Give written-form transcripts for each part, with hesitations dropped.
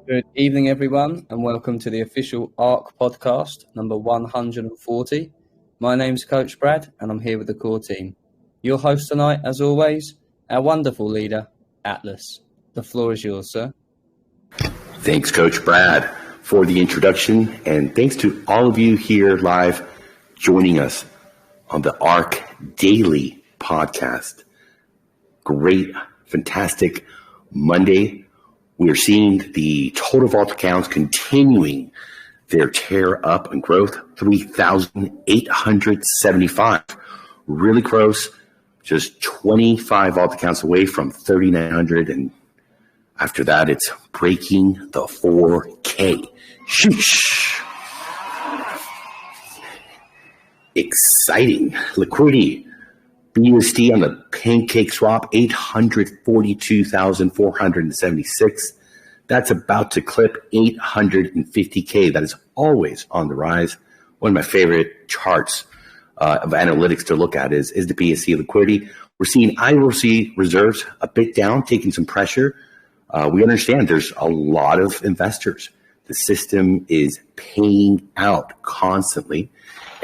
Good evening, everyone, and welcome to the official ARK Podcast, number 140. My name's Coach Brad, and I'm here with the core team. Your host tonight, as always, our wonderful leader, Atlas. The floor is yours, sir. Thanks, Coach Brad, for the introduction, and thanks to all of you here live joining us on the ARK Daily Podcast. Great, fantastic Monday. We are seeing the total vault accounts continuing their tear up and growth, 3,875. Really close, just 25 vault accounts away from 3,900. And after that, it's breaking the 4K. Sheesh. Exciting. Liquidity. BUSD on the pancake swap, 842,476. That's about to clip 850K. That is always on the rise. One of my favorite charts of analytics to look at is the BSC liquidity. We're seeing IOC reserves a bit down, taking some pressure. We understand there's a lot of investors. The system is paying out constantly.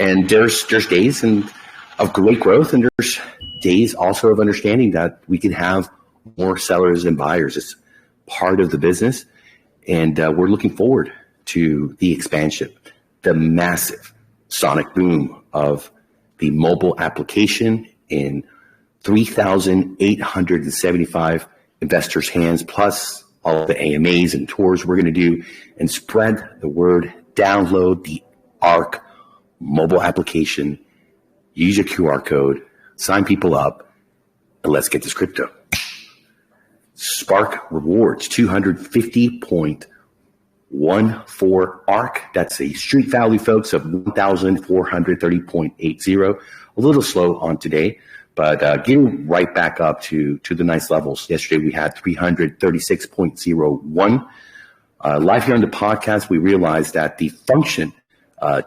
And there's days of great growth, and there's days also of understanding that we can have more sellers than buyers. It's part of the business, and we're looking forward to the expansion, the massive sonic boom of the mobile application in 3,875 investors' hands, plus all the AMAs and tours we're going to do, and spread the word. Download the ARK mobile application. Use your QR code, sign people up, and let's get this crypto. Spark rewards, 250.14 ARK. That's a street value, folks, of 1,430.80. A little slow on today, but getting right back up to the nice levels. Yesterday, we had 336.01. Live here on the podcast, we realized that the function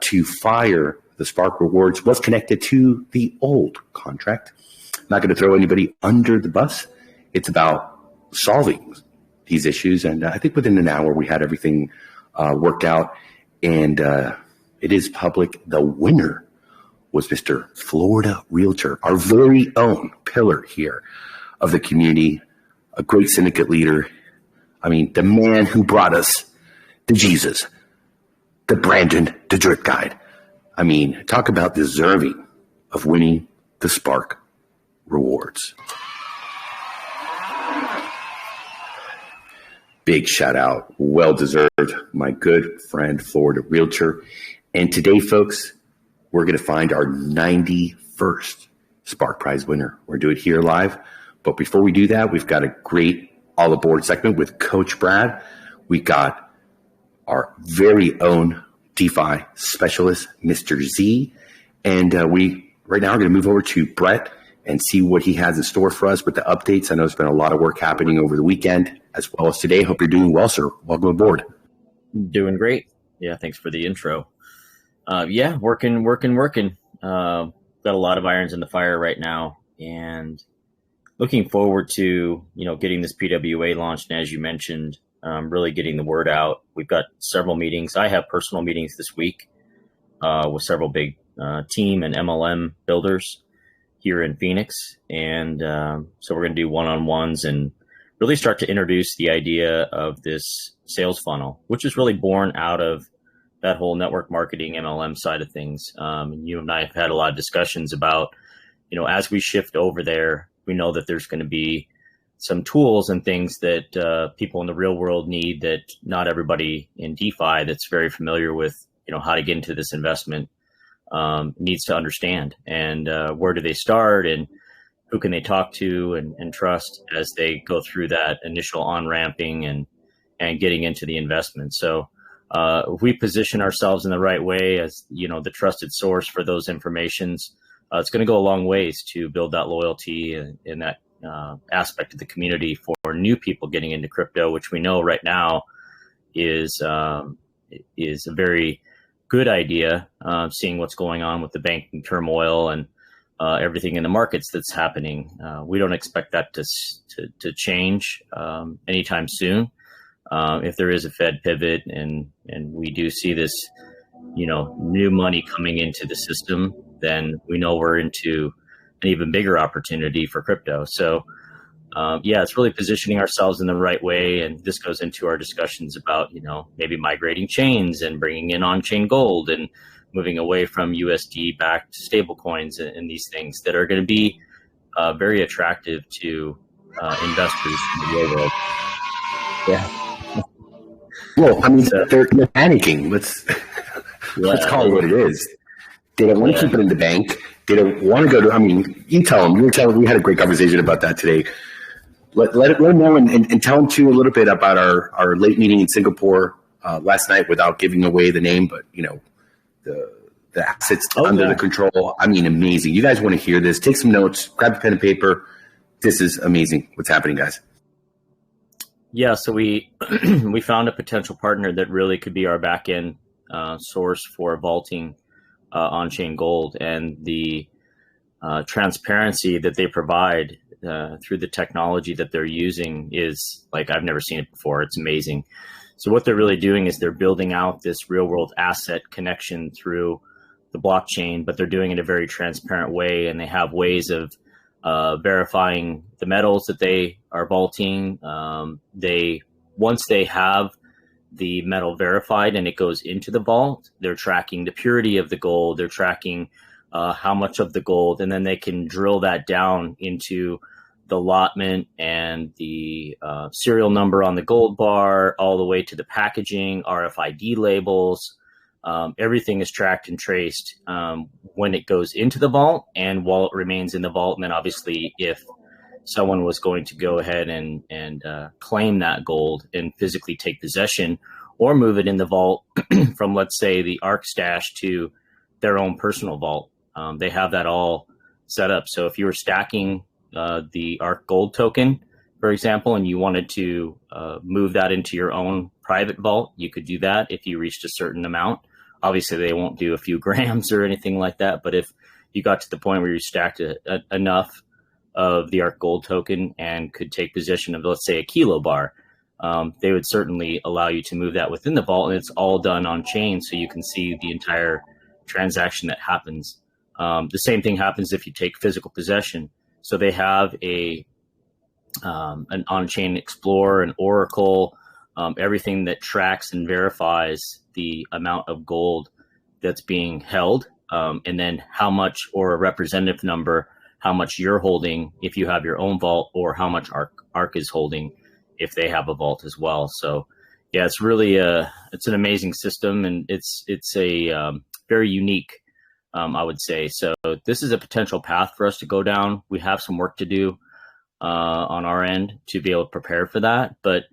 to fire the Spark rewards was connected to the old contract. I'm not going to throw anybody under the bus. It's about solving these issues. And I think within an hour, we had everything worked out. And it is public. The winner was Mr. Florida Realtor, our very own pillar here of the community, a great syndicate leader. I mean, the man who brought us the Jesus, the Brandon, the drip guide. I mean, talk about deserving of winning the Spark rewards. Big shout out, well deserved, my good friend, Florida Realtor. And today, folks, we're going to find our 91st Spark Prize winner. We're going to do it here live. But before we do that, we've got a great all aboard segment with Coach Brad. We got our very own DeFi specialist, Mr. Z. And we right now are going to move over to Brett and see what he has in store for us with the updates. I know there's been a lot of work happening over the weekend as well as today. Hope you're doing well, sir. Welcome aboard. Doing great. Yeah, thanks for the intro. Working. Got a lot of irons in the fire right now, and looking forward to, getting this PWA launched. And as you mentioned, really getting the word out. We've got several meetings. I have personal meetings this week with several big team and MLM builders here in Phoenix. And so we're going to do one-on-ones and really start to introduce the idea of this sales funnel, which is really born out of that whole network marketing MLM side of things. You and I have had a lot of discussions about, as we shift over there, we know that there's going to be some tools and things that people in the real world need that not everybody in DeFi that's very familiar with, how to get into this investment needs to understand. And where do they start, and who can they talk to and trust as they go through that initial on-ramping and getting into the investment. So if we position ourselves in the right way as, the trusted source for those informations, it's going to go a long ways to build that loyalty and that aspect of the community for new people getting into crypto, which we know right now is a very good idea, seeing what's going on with the banking turmoil and everything in the markets that's happening. We don't expect that to change anytime soon. if there is a Fed pivot and we do see this, new money coming into the system, then we know we're into an even bigger opportunity for crypto. So, it's really positioning ourselves in the right way. And this goes into our discussions about, maybe migrating chains and bringing in on-chain gold and moving away from USD-backed stablecoins and these things that are going to be very attractive to investors in the real world. Yeah. Well, I mean, they're panicking. Let's call it what it is. They don't want to keep it in the bank. They don't want to go to, you tell them, we had a great conversation about that today. Let them know and tell them too a little bit about our late meeting in Singapore last night without giving away the name, but the assets under the control. Amazing. You guys want to hear this? Take some notes, grab a pen and paper. This is amazing. What's happening, guys? Yeah. So we found a potential partner that really could be our back end source for vaulting on-chain gold, and the transparency that they provide through the technology that they're using is like, I've never seen it before. It's amazing. So what they're really doing is they're building out this real world asset connection through the blockchain, but they're doing it in a very transparent way. And they have ways of verifying the metals that they are vaulting. Once they have the metal verified and it goes into the vault, they're tracking the purity of the gold. They're tracking how much of the gold, and then they can drill that down into the allotment and the serial number on the gold bar, all the way to the packaging, RFID labels. Everything is tracked and traced when it goes into the vault and while it remains in the vault. And then obviously if someone was going to go ahead and claim that gold and physically take possession or move it in the vault from, let's say, the ARK stash to their own personal vault, they have that all set up. So if you were stacking the ARK gold token, for example, and you wanted to move that into your own private vault, you could do that if you reached a certain amount. Obviously, they won't do a few grams or anything like that. But if you got to the point where you stacked enough of the ARK gold token and could take possession of, let's say, a kilo bar, they would certainly allow you to move that within the vault. And it's all done on chain, so you can see the entire transaction that happens. The same thing happens if you take physical possession. So they have an on-chain Explorer, an Oracle, everything that tracks and verifies the amount of gold that's being held, and then how much, or a representative number, how much you're holding if you have your own vault, or how much ARK is holding if they have a vault as well. So yeah, it's really it's an amazing system, and it's a very unique, I would say. So this is a potential path for us to go down. We have some work to do on our end to be able to prepare for that, but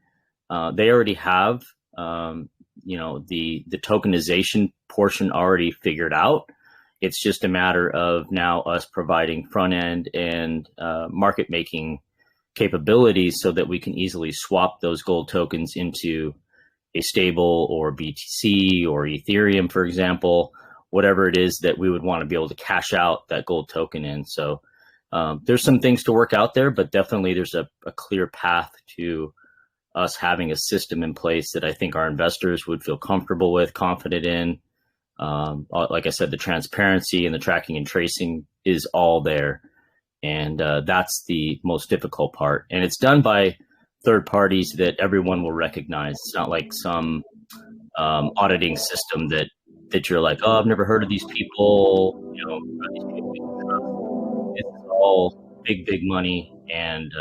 they already have the tokenization portion already figured out. It's just a matter of now us providing front end and market making capabilities so that we can easily swap those gold tokens into a stable or BTC or Ethereum, for example, whatever it is that we would want to be able to cash out that gold token in. So there's some things to work out there, but definitely there's a clear path to us having a system in place that I think our investors would feel comfortable with, confident in. Like I said, the transparency and the tracking and tracing is all there. And that's the most difficult part. And it's done by third parties that everyone will recognize. It's not like some auditing system that you're like, oh, I've never heard of these people. It's all big money and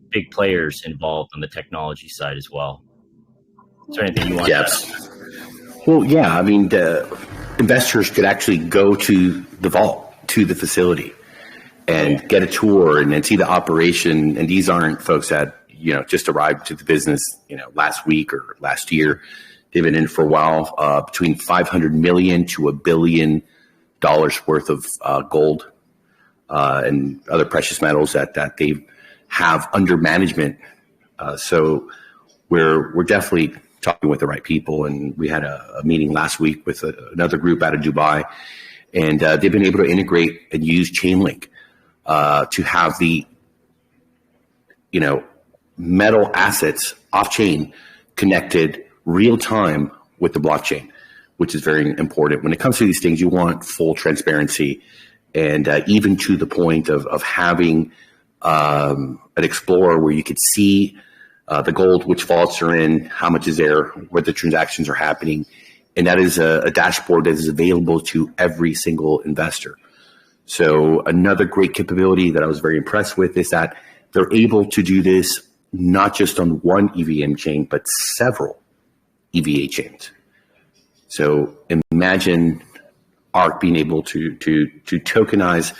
big players involved on the technology side as well. Is there anything you want to add? Well, yeah. I mean, the investors could actually go to the vault, to the facility, and get a tour and then see the operation. And these aren't folks that, just arrived to the business, last week or last year. They've been in for a while, between $500 million to $1 billion worth of gold and other precious metals that they have under management. So we're definitely talking with the right people. And we had a meeting last week with another group out of Dubai, and they've been able to integrate and use Chainlink to have the, metal assets off chain connected real time with the blockchain, which is very important. When it comes to these things, you want full transparency, and even to the point of having an explorer where you could see the gold, which vaults are in, how much is there, where the transactions are happening. And that is a dashboard that is available to every single investor. So another great capability that I was very impressed with is that they're able to do this not just on one EVM chain, but several EVA chains. So imagine ARK being able to tokenize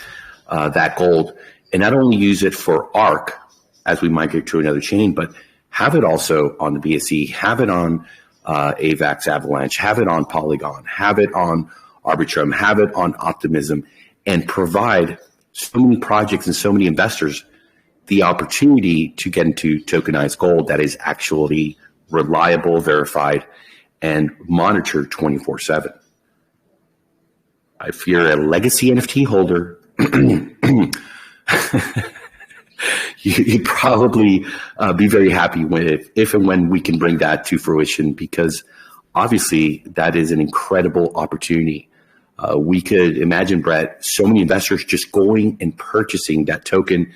that gold and not only use it for ARK as we migrate to another chain, but have it also on the BSC, have it on AVAX Avalanche, have it on Polygon, have it on Arbitrum, have it on Optimism, and provide so many projects and so many investors the opportunity to get into tokenized gold that is actually reliable, verified, and monitored 24/7. If you're a legacy NFT holder, you'd probably be very happy with if and when we can bring that to fruition, because obviously that is an incredible opportunity. We could imagine, Brett, so many investors just going and purchasing that token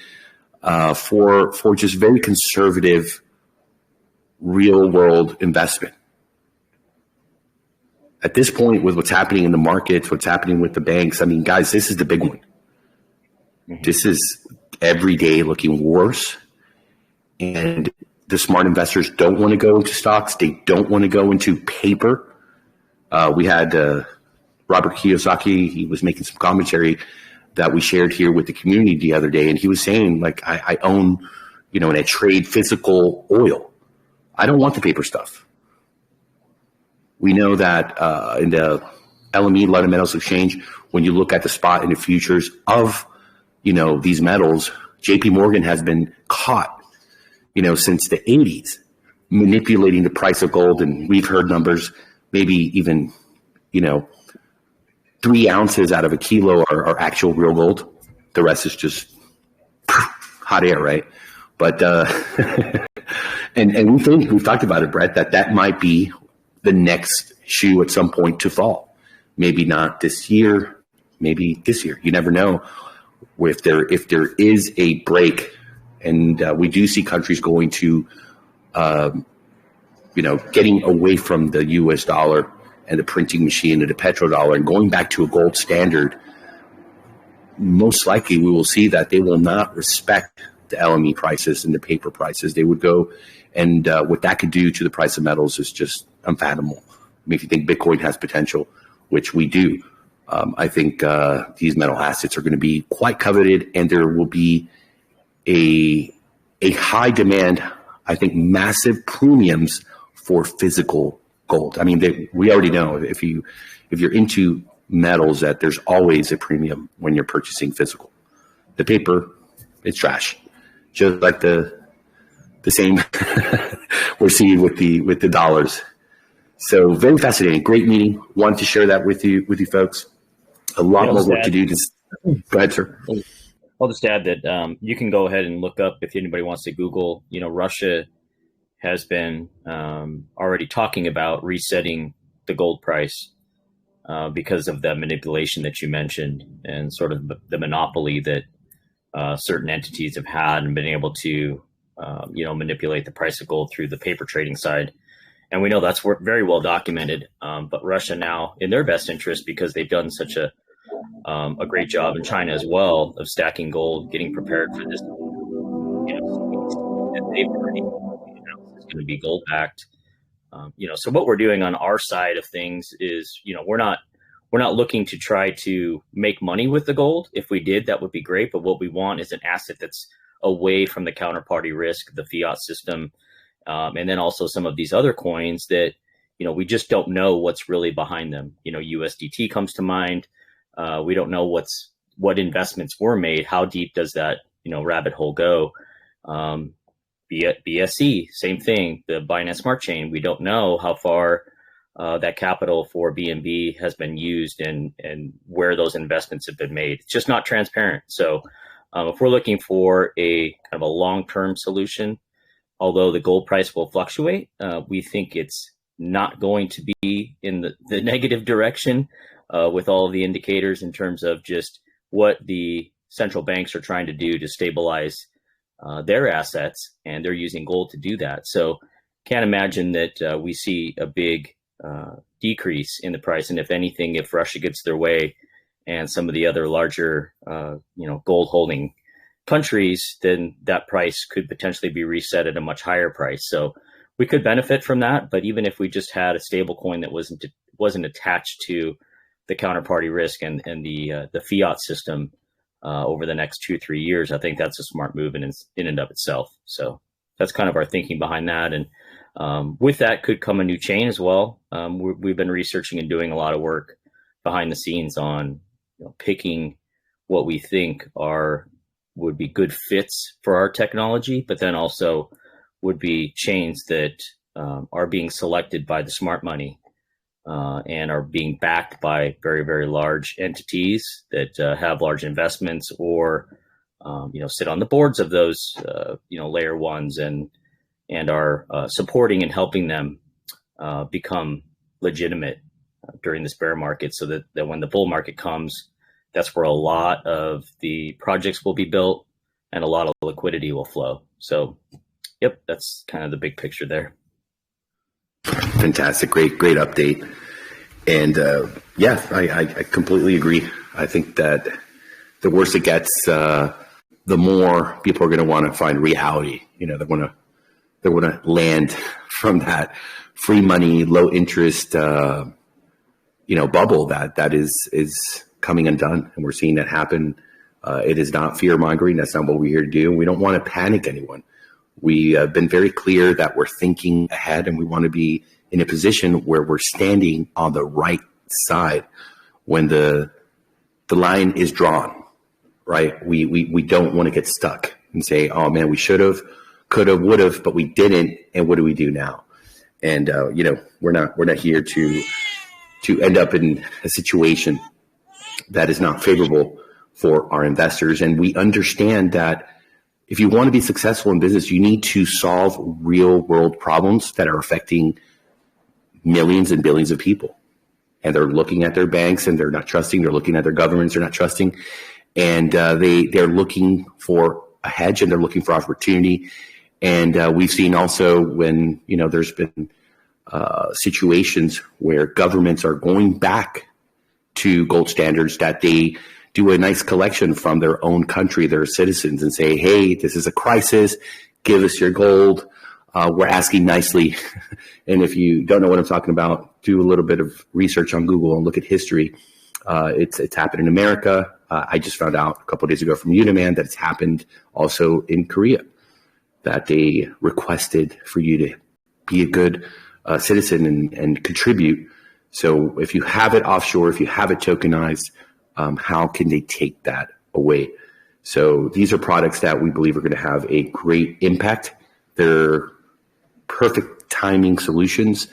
for just very conservative real world investment. At this point, with what's happening in the markets, what's happening with the banks, I mean, guys, this is the big one. Mm-hmm. This is every day looking worse. And the smart investors don't want to go into stocks. They don't want to go into paper. We had Robert Kiyosaki. He was making some commentary that we shared here with the community the other day. And he was saying, like, I own, and I trade physical oil. I don't want the paper stuff. We know that in the LME, London Metals Exchange, when you look at the spot and the futures of, these metals, JP Morgan has been caught, since the 80s, manipulating the price of gold. And we've heard numbers, maybe even, 3 ounces out of a kilo are actual real gold. The rest is just hot air, right? But, and we've talked about it, Brett, that might be the next shoe at some point to fall. Maybe not this year, maybe this year. You never know. If there is a break, and we do see countries going to, getting away from the U.S. dollar and the printing machine and the petrodollar and going back to a gold standard, most likely we will see that they will not respect the LME prices and the paper prices. They would go, and what that could do to the price of metals is just unfathomable. I mean, if you think Bitcoin has potential, which we do, I think these metal assets are going to be quite coveted, and there will be a high demand, I think massive premiums for physical gold. I mean, we already know if you're into metals that there's always a premium when you're purchasing physical. The paper, it's trash. Just like the same we're seeing with the dollars. So very fascinating. Great meeting. Wanted to share that with you folks. A lot more work to do. Go ahead, sir. I'll just add that you can go ahead and look up, if anybody wants to Google, Russia has been already talking about resetting the gold price because of the manipulation that you mentioned and sort of the monopoly that certain entities have had and been able to, manipulate the price of gold through the paper trading side. And we know that's very well documented. But Russia now, in their best interest, because they've done such a great job in China as well of stacking gold, getting prepared for this, they've already announced it's going to be gold backed. So what we're doing on our side of things is, we're not looking to try to make money with the gold. If we did, that would be great. But what we want is an asset that's away from the counterparty risk, the fiat system, and then also some of these other coins that, we just don't know what's really behind them. USDT comes to mind. We don't know what investments were made. How deep does that, rabbit hole go? BSC, same thing. The Binance Smart Chain, we don't know how far that capital for BNB has been used and where those investments have been made. It's just not transparent. So if we're looking for a kind of a long-term solution, although the gold price will fluctuate, we think it's not going to be in the negative direction with all of the indicators in terms of just what the central banks are trying to do to stabilize their assets, and they're using gold to do that. So can't imagine that we see a big decrease in the price. And if anything, if Russia gets their way and some of the other larger, gold holding countries, then that price could potentially be reset at a much higher price. So we could benefit from that. But even if we just had a stable coin that wasn't attached to the counterparty risk and the fiat system over the next 2-3 years, I think that's a smart move in and of itself. So that's kind of our thinking behind that. And with that could come a new chain as well. We've been researching and doing a lot of work behind the scenes on picking what we think would be good fits for our technology, but then also would be chains that are being selected by the smart money and are being backed by very, very large entities that have large investments or sit on the boards of those layer ones and are supporting and helping them become legitimate during this bear market, so that when the bull market comes, that's where a lot of the projects will be built and a lot of liquidity will flow. So, yep, that's kind of the big picture there. Fantastic. Great update. And I completely agree. I think that the worse it gets, the more people are going to want to find reality. They want to land from that free money, low interest, bubble that is coming undone. And we're seeing that happen. It is not fear mongering. That's not what we're here to do. We don't want to panic anyone. We have been very clear that we're thinking ahead, and we want to be in a position where we're standing on the right side when the line is drawn, right? We don't want to get stuck and say, oh man, we should have, could have, would have, but we didn't. And what do we do now? And, we're not here to end up in a situation that is not favorable for our investors. And we understand that if you want to be successful in business, you need to solve real world problems that are affecting millions and billions of people. And they're looking at their banks and they're not trusting. They're looking at their governments. They're not trusting. And they're looking for a hedge, and they're looking for opportunity. And we've seen also when, there's been situations where governments are going back to gold standards, that they do a nice collection from their own country, their citizens, and say, hey, this is a crisis. Give us your gold. We're asking nicely. And if you don't know what I'm talking about, do a little bit of research on Google and look at history. It's happened in America. I just found out a couple of days ago from Uniman that it's happened also in Korea, that they requested for you to be a good citizen and contribute. So if you have it offshore, if you have it tokenized, how can they take that away? So these are products that we believe are going to have a great impact. They're perfect timing solutions.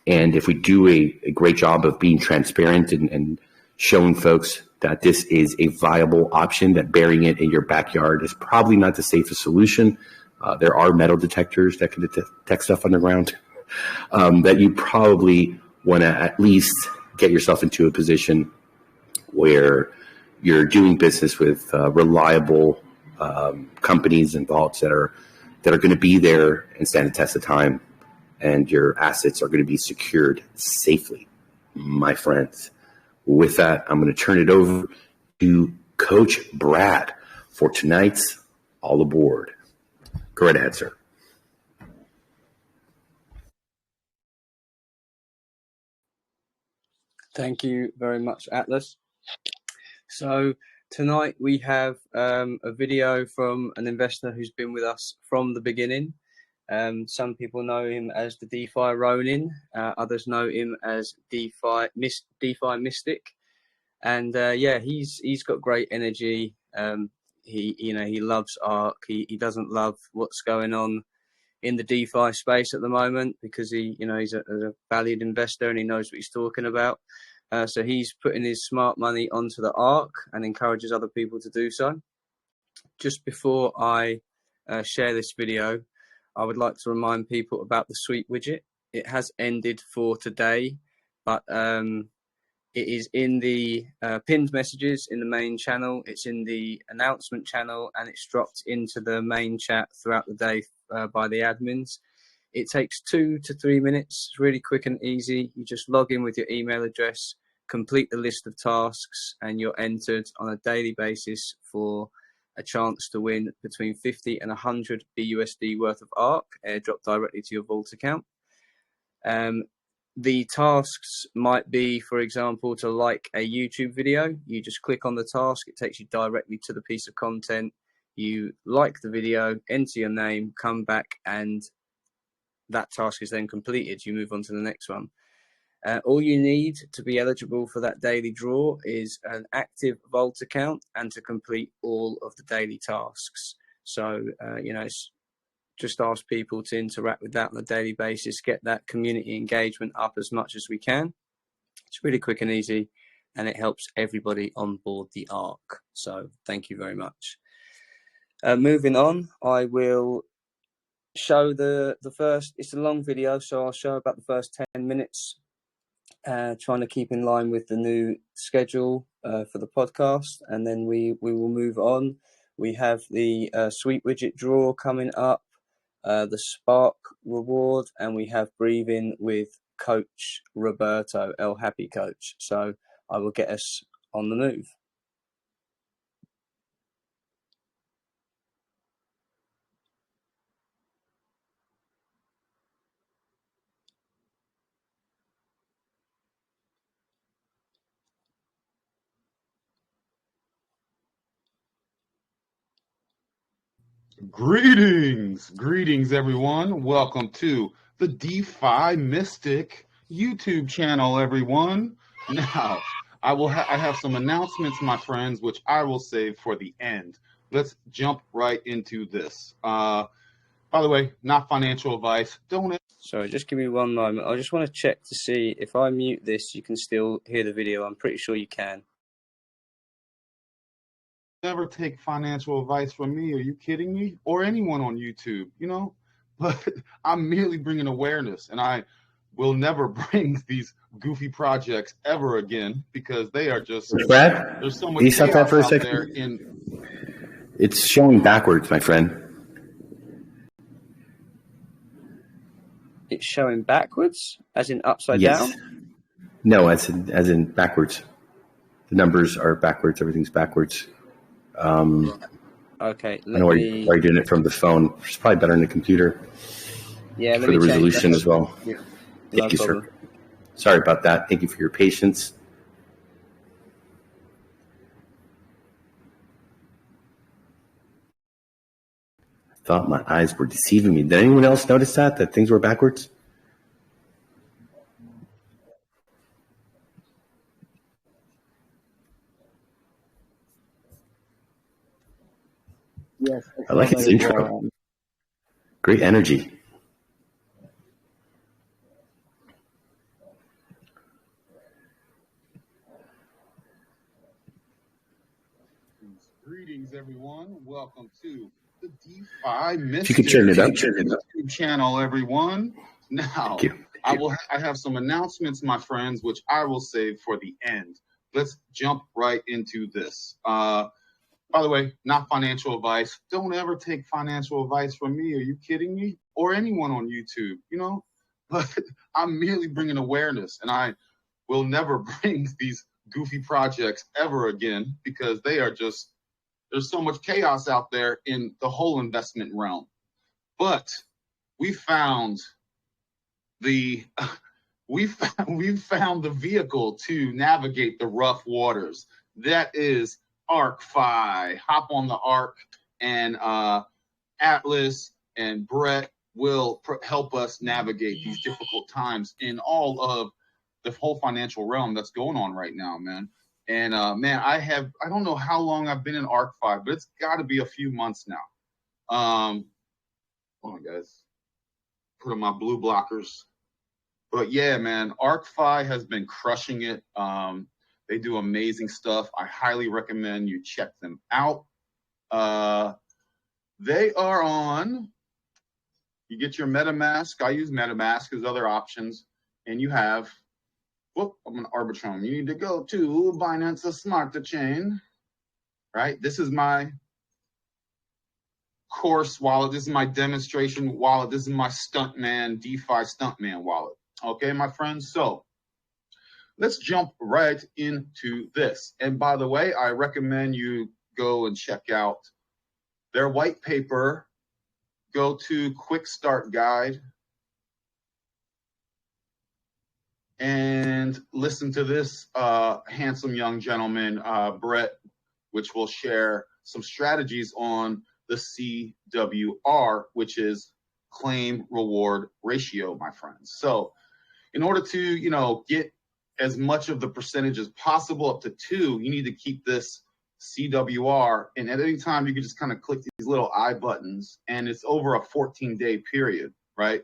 And if we do a great job of being transparent and showing folks that this is a viable option, that burying it in your backyard is probably not the safest solution. There are metal detectors that can detect stuff underground, that you probably want to at least get yourself into a position where you're doing business with reliable companies and vaults that are going to be there and stand the test of time, and your assets are going to be secured safely, my friends. With that, I'm going to turn it over to Coach Brad for tonight's All Aboard. Go right ahead, sir. Thank you very much, Atlas. So tonight we have a video from an investor who's been with us from the beginning. Some people know him as the DeFi Ronin. Others know him as DeFi Mystic. And he's got great energy. He loves ARK. He doesn't love what's going on in the DeFi space at the moment, because he's a valued investor and he knows what he's talking about. So he's putting his smart money onto the ARK and encourages other people to do so. Just before I share this video, I would like to remind people about the sweet widget. It has ended for today, but it is in the pinned messages in the main channel. It's in the announcement channel, and it's dropped into the main chat throughout the day by the admins. It takes 2 to 3 minutes. It's really quick and easy. You just log in with your email address, complete the list of tasks, and you're entered on a daily basis for a chance to win between 50 and 100 BUSD worth of ARK, airdropped directly to your Vault account. The tasks might be, for example, to like a YouTube video. You just click on the task. It takes you directly to the piece of content. You like the video, enter your name, come back, and that task is then completed. You move on to the next one. All you need to be eligible for that daily draw is an active Vault account and to complete all of the daily tasks. So, it's just ask people to interact with that on a daily basis, get that community engagement up as much as we can. It's really quick and easy, and it helps everybody on board the ARK. So thank you very much. Moving on, I will show the first, it's a long video, so I'll show about the first 10 minutes, trying to keep in line with the new schedule for the podcast, and then we will move on. We have the sweet widget draw coming up, the Spark reward, and we have Breathing with Coach Roberto, El Happy Coach. So I will get us on the move. Greetings, everyone. Welcome to the DeFi Mystic YouTube channel, everyone. Now, I have some announcements, my friends, which I will save for the end. Let's jump right into this. By the way, not financial advice. Don't. Sorry, just give me one moment. I just want to check to see if I mute this, you can still hear the video. I'm pretty sure you can. Never take financial advice from me. Are you kidding me? Or anyone on YouTube, But I'm merely bringing awareness, and I will never bring these goofy projects ever again because they are just Brad, there's so much can you stop that for a chaos out there second? It's showing backwards, my friend. It's showing backwards, as in upside Yes. down? No, as in backwards. The numbers are backwards. Everything's backwards. Okay, I know why you're doing it from the phone. It's probably better on the computer. Yeah, for the resolution as well. Yeah. Thank you, sir. Sorry about that. Thank you for your patience. I thought my eyes were deceiving me. Did anyone else notice that things were backwards? Yes, I like its intro. Great energy. Greetings, everyone. Welcome to the DeFi Mystic If you could turn it up. YouTube channel, everyone. Now, Thank you. I have some announcements, my friends, which I will save for the end. Let's jump right into this. By the way, not financial advice. Don't ever take financial advice from me. Are you kidding me? Or anyone on YouTube, But I'm merely bringing awareness, and I will never bring these goofy projects ever again because they are just, there's so much chaos out there in the whole investment realm. But we found the vehicle to navigate the rough waters. That is Arkfi. Hop on the ARK, and Atlas and Brett will help us navigate these difficult times in all of the whole financial realm that's going on right now, man. And man, I don't know how long I've been in Arkfi, but it's got to be a few months now. Hold on, guys. Put on my blue blockers. But yeah, man, Arkfi has been crushing it. They do amazing stuff. I highly recommend you check them out. They are on, You get your MetaMask. I use MetaMask. There's other options. And you have, whoop, I'm an Arbitrum. You need to go to Binance Smart Chain, right? This is my course wallet. This is my demonstration wallet. This is my Stuntman, DeFi Stuntman wallet. Okay, my friends. So let's jump right into this. And by the way, I recommend you go and check out their white paper. Go to Quick Start Guide and listen to this handsome young gentleman, Brett, which will share some strategies on the CWR, which is claim reward ratio, my friends. So in order to, get as much of the percentage as possible, up to 2, you need to keep this CWR. And at any time, you can just kind of click these little I buttons, and it's over a 14-day period, right?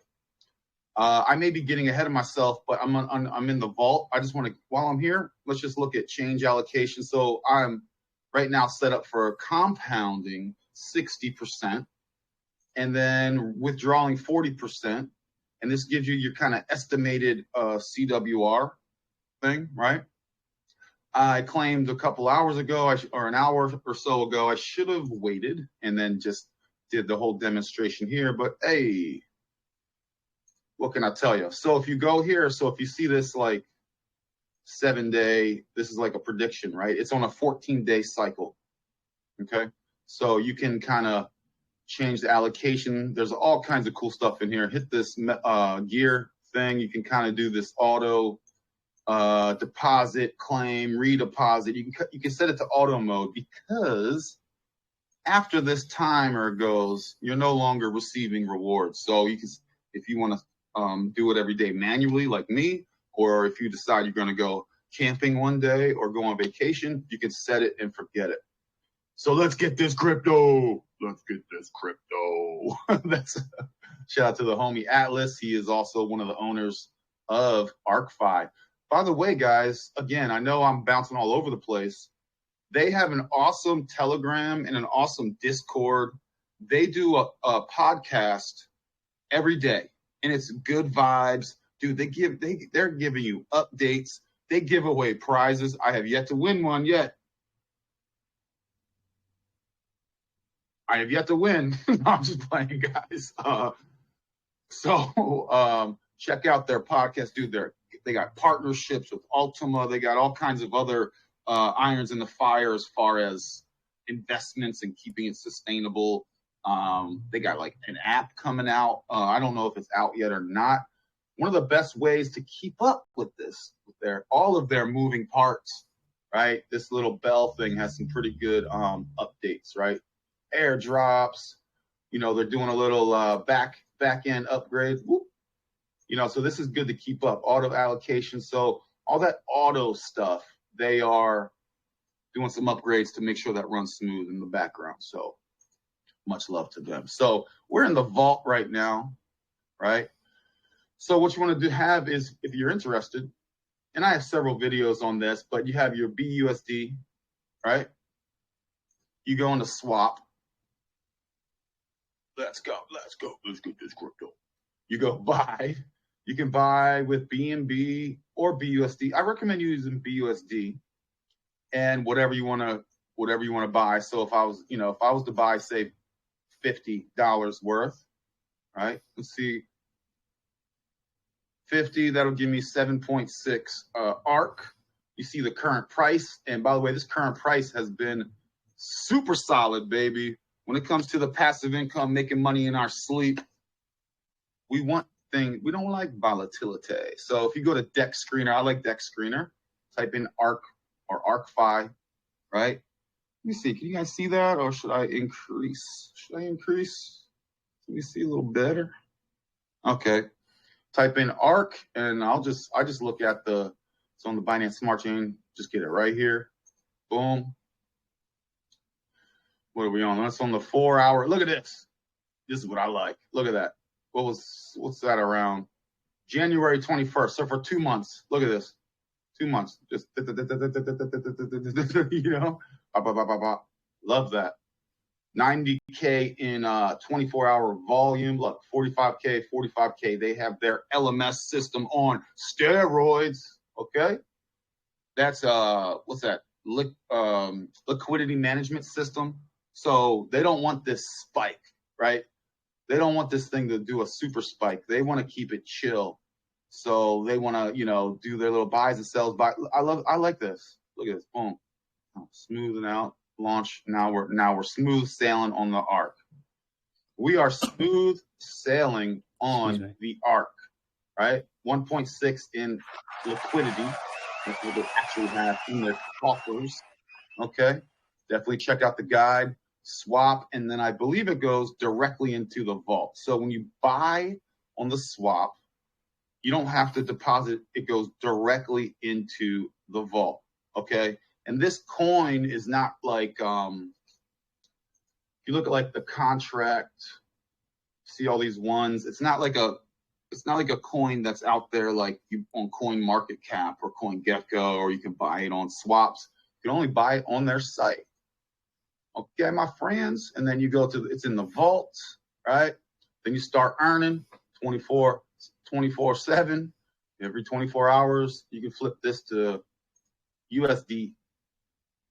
I may be getting ahead of myself, but I'm in the vault. I just want to, while I'm here, let's just look at change allocation. So I'm right now set up for compounding 60% and then withdrawing 40%. And this gives you your kind of estimated CWR thing, right? I claimed a couple hours ago, or an hour or so ago, I should have waited and then just did the whole demonstration here. But hey, what can I tell you? So if you go here, so if you see this like 7-day, this is like a prediction, right? It's on a 14-day cycle. Okay. So you can kind of change the allocation. There's all kinds of cool stuff in here. Hit this gear thing. You can kind of do this auto deposit, claim, redeposit. You can set it to auto mode, because after this timer goes, you're no longer receiving rewards. So you can, if you want to do it every day manually like me, or if you decide you're going to go camping one day or go on vacation, you can set it and forget it. So let's get this crypto. Let's get this crypto. That's shout out to the homie Atlas. He is also one of the owners of Arkfi. By the way, guys, again, I know I'm bouncing all over the place. They have an awesome Telegram and an awesome Discord. They do a podcast every day, and it's good vibes. Dude, they're giving you updates. They give away prizes. I have yet to win one yet. I have yet to win. No, I'm just playing, guys. So check out their podcast, dude. They got partnerships with Ultima. They got all kinds of other irons in the fire as far as investments and keeping it sustainable. They got like an app coming out. I don't know if it's out yet or not. One of the best ways to keep up with this, with all of their moving parts, right? This little bell thing has some pretty good updates, right? Airdrops, they're doing a little back end upgrade. Whoop. So this is good to keep up. Auto allocation. So all that auto stuff, they are doing some upgrades to make sure that runs smooth in the background. So much love to them. So we're in the vault right now, right? So what you want to have is, if you're interested, and I have several videos on this, but you have your BUSD, right? You go into swap. Let's go. Let's get this crypto. You go buy. You can buy with BNB or BUSD. I recommend using BUSD and whatever you want to buy. So if I was to buy, say, $50 worth, right? Let's see. 50, that'll give me 7.6 ARK. You see the current price. And by the way, this current price has been super solid, baby. When it comes to the passive income, making money in our sleep, we don't like volatility. So if you go to Dex Screener, I like Dex Screener. Type in ARK or Arkfi, right? Let me see. Can you guys see that, or should I increase? Let me see a little better. Okay. Type in ARK, and I just look at it's on the Binance Smart Chain. Just get it right here. Boom. What are we on? That's on the 4-hour. Look at this. This is what I like. Look at that. What's that around? January 21st. So for 2 months. Look at this. 2 months. Just Love that. 90K in 24-hour volume. Look, 45K. They have their LMS system on steroids. Okay, that's what's that? Liquidity management system. So they don't want this spike, right? They don't want this thing to do a super spike. They want to keep it chill. So they want to, do their little buys and sells. I like this. Look at this. Boom. Smoothing out. Launch. Now we're smooth sailing on the ARK. We are smooth sailing on the ARK, right? 1.6 in liquidity. That's what they actually have in their coffers. Okay. Definitely check out the guide. Swap, and then I believe it goes directly into the vault. So when you buy on the swap, you don't have to deposit. It goes directly into the vault. Okay. And this coin is not like, if you look at like the contract, see all these ones. It's not like a coin that's out there like you on Coin Market Cap or CoinGecko, or you can buy it on swaps. You can only buy it on their site. Okay, my friends. And then you go to, it's in the vault, right? Then you start earning 24/7. Every 24 hours, you can flip this to USD.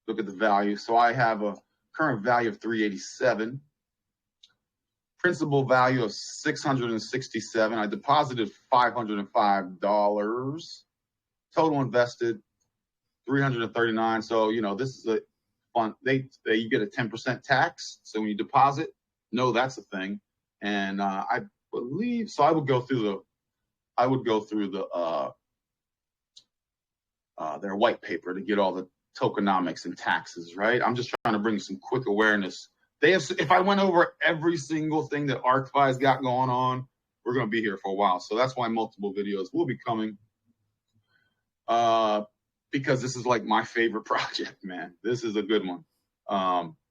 Look at the value. So I have a current value of 387. Principal value of 667. I deposited $505. Total invested 339. So, this is a fun. You get a 10% tax. So when you deposit, that's a thing. And I believe so. I would go through their white paper to get all the tokenomics and taxes, right? I'm just trying to bring some quick awareness. If I went over every single thing that Arkfi's got going on, we're going to be here for a while. So that's why multiple videos will be coming. Because this is like my favorite project, man. This is a good one.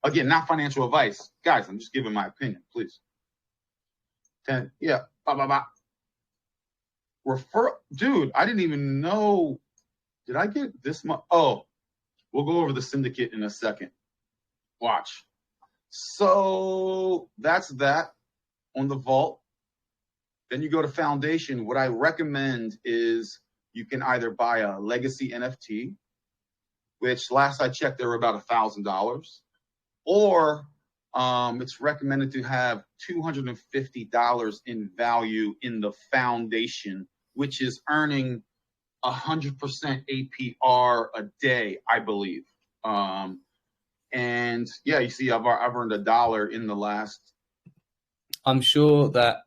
Again, not financial advice. Guys, I'm just giving my opinion, please. 10, yeah. Dude, I didn't even know. Did I get this much? Oh, we'll go over the syndicate in a second. Watch. So that's that on the vault. Then you go to Foundation. What I recommend is you can either buy a legacy NFT, which last I checked, they were about $1,000, or it's recommended to have $250 in value in the Foundation, which is earning 100% APR a day, I believe. And yeah, you see, I've earned $1 in the last. I'm sure that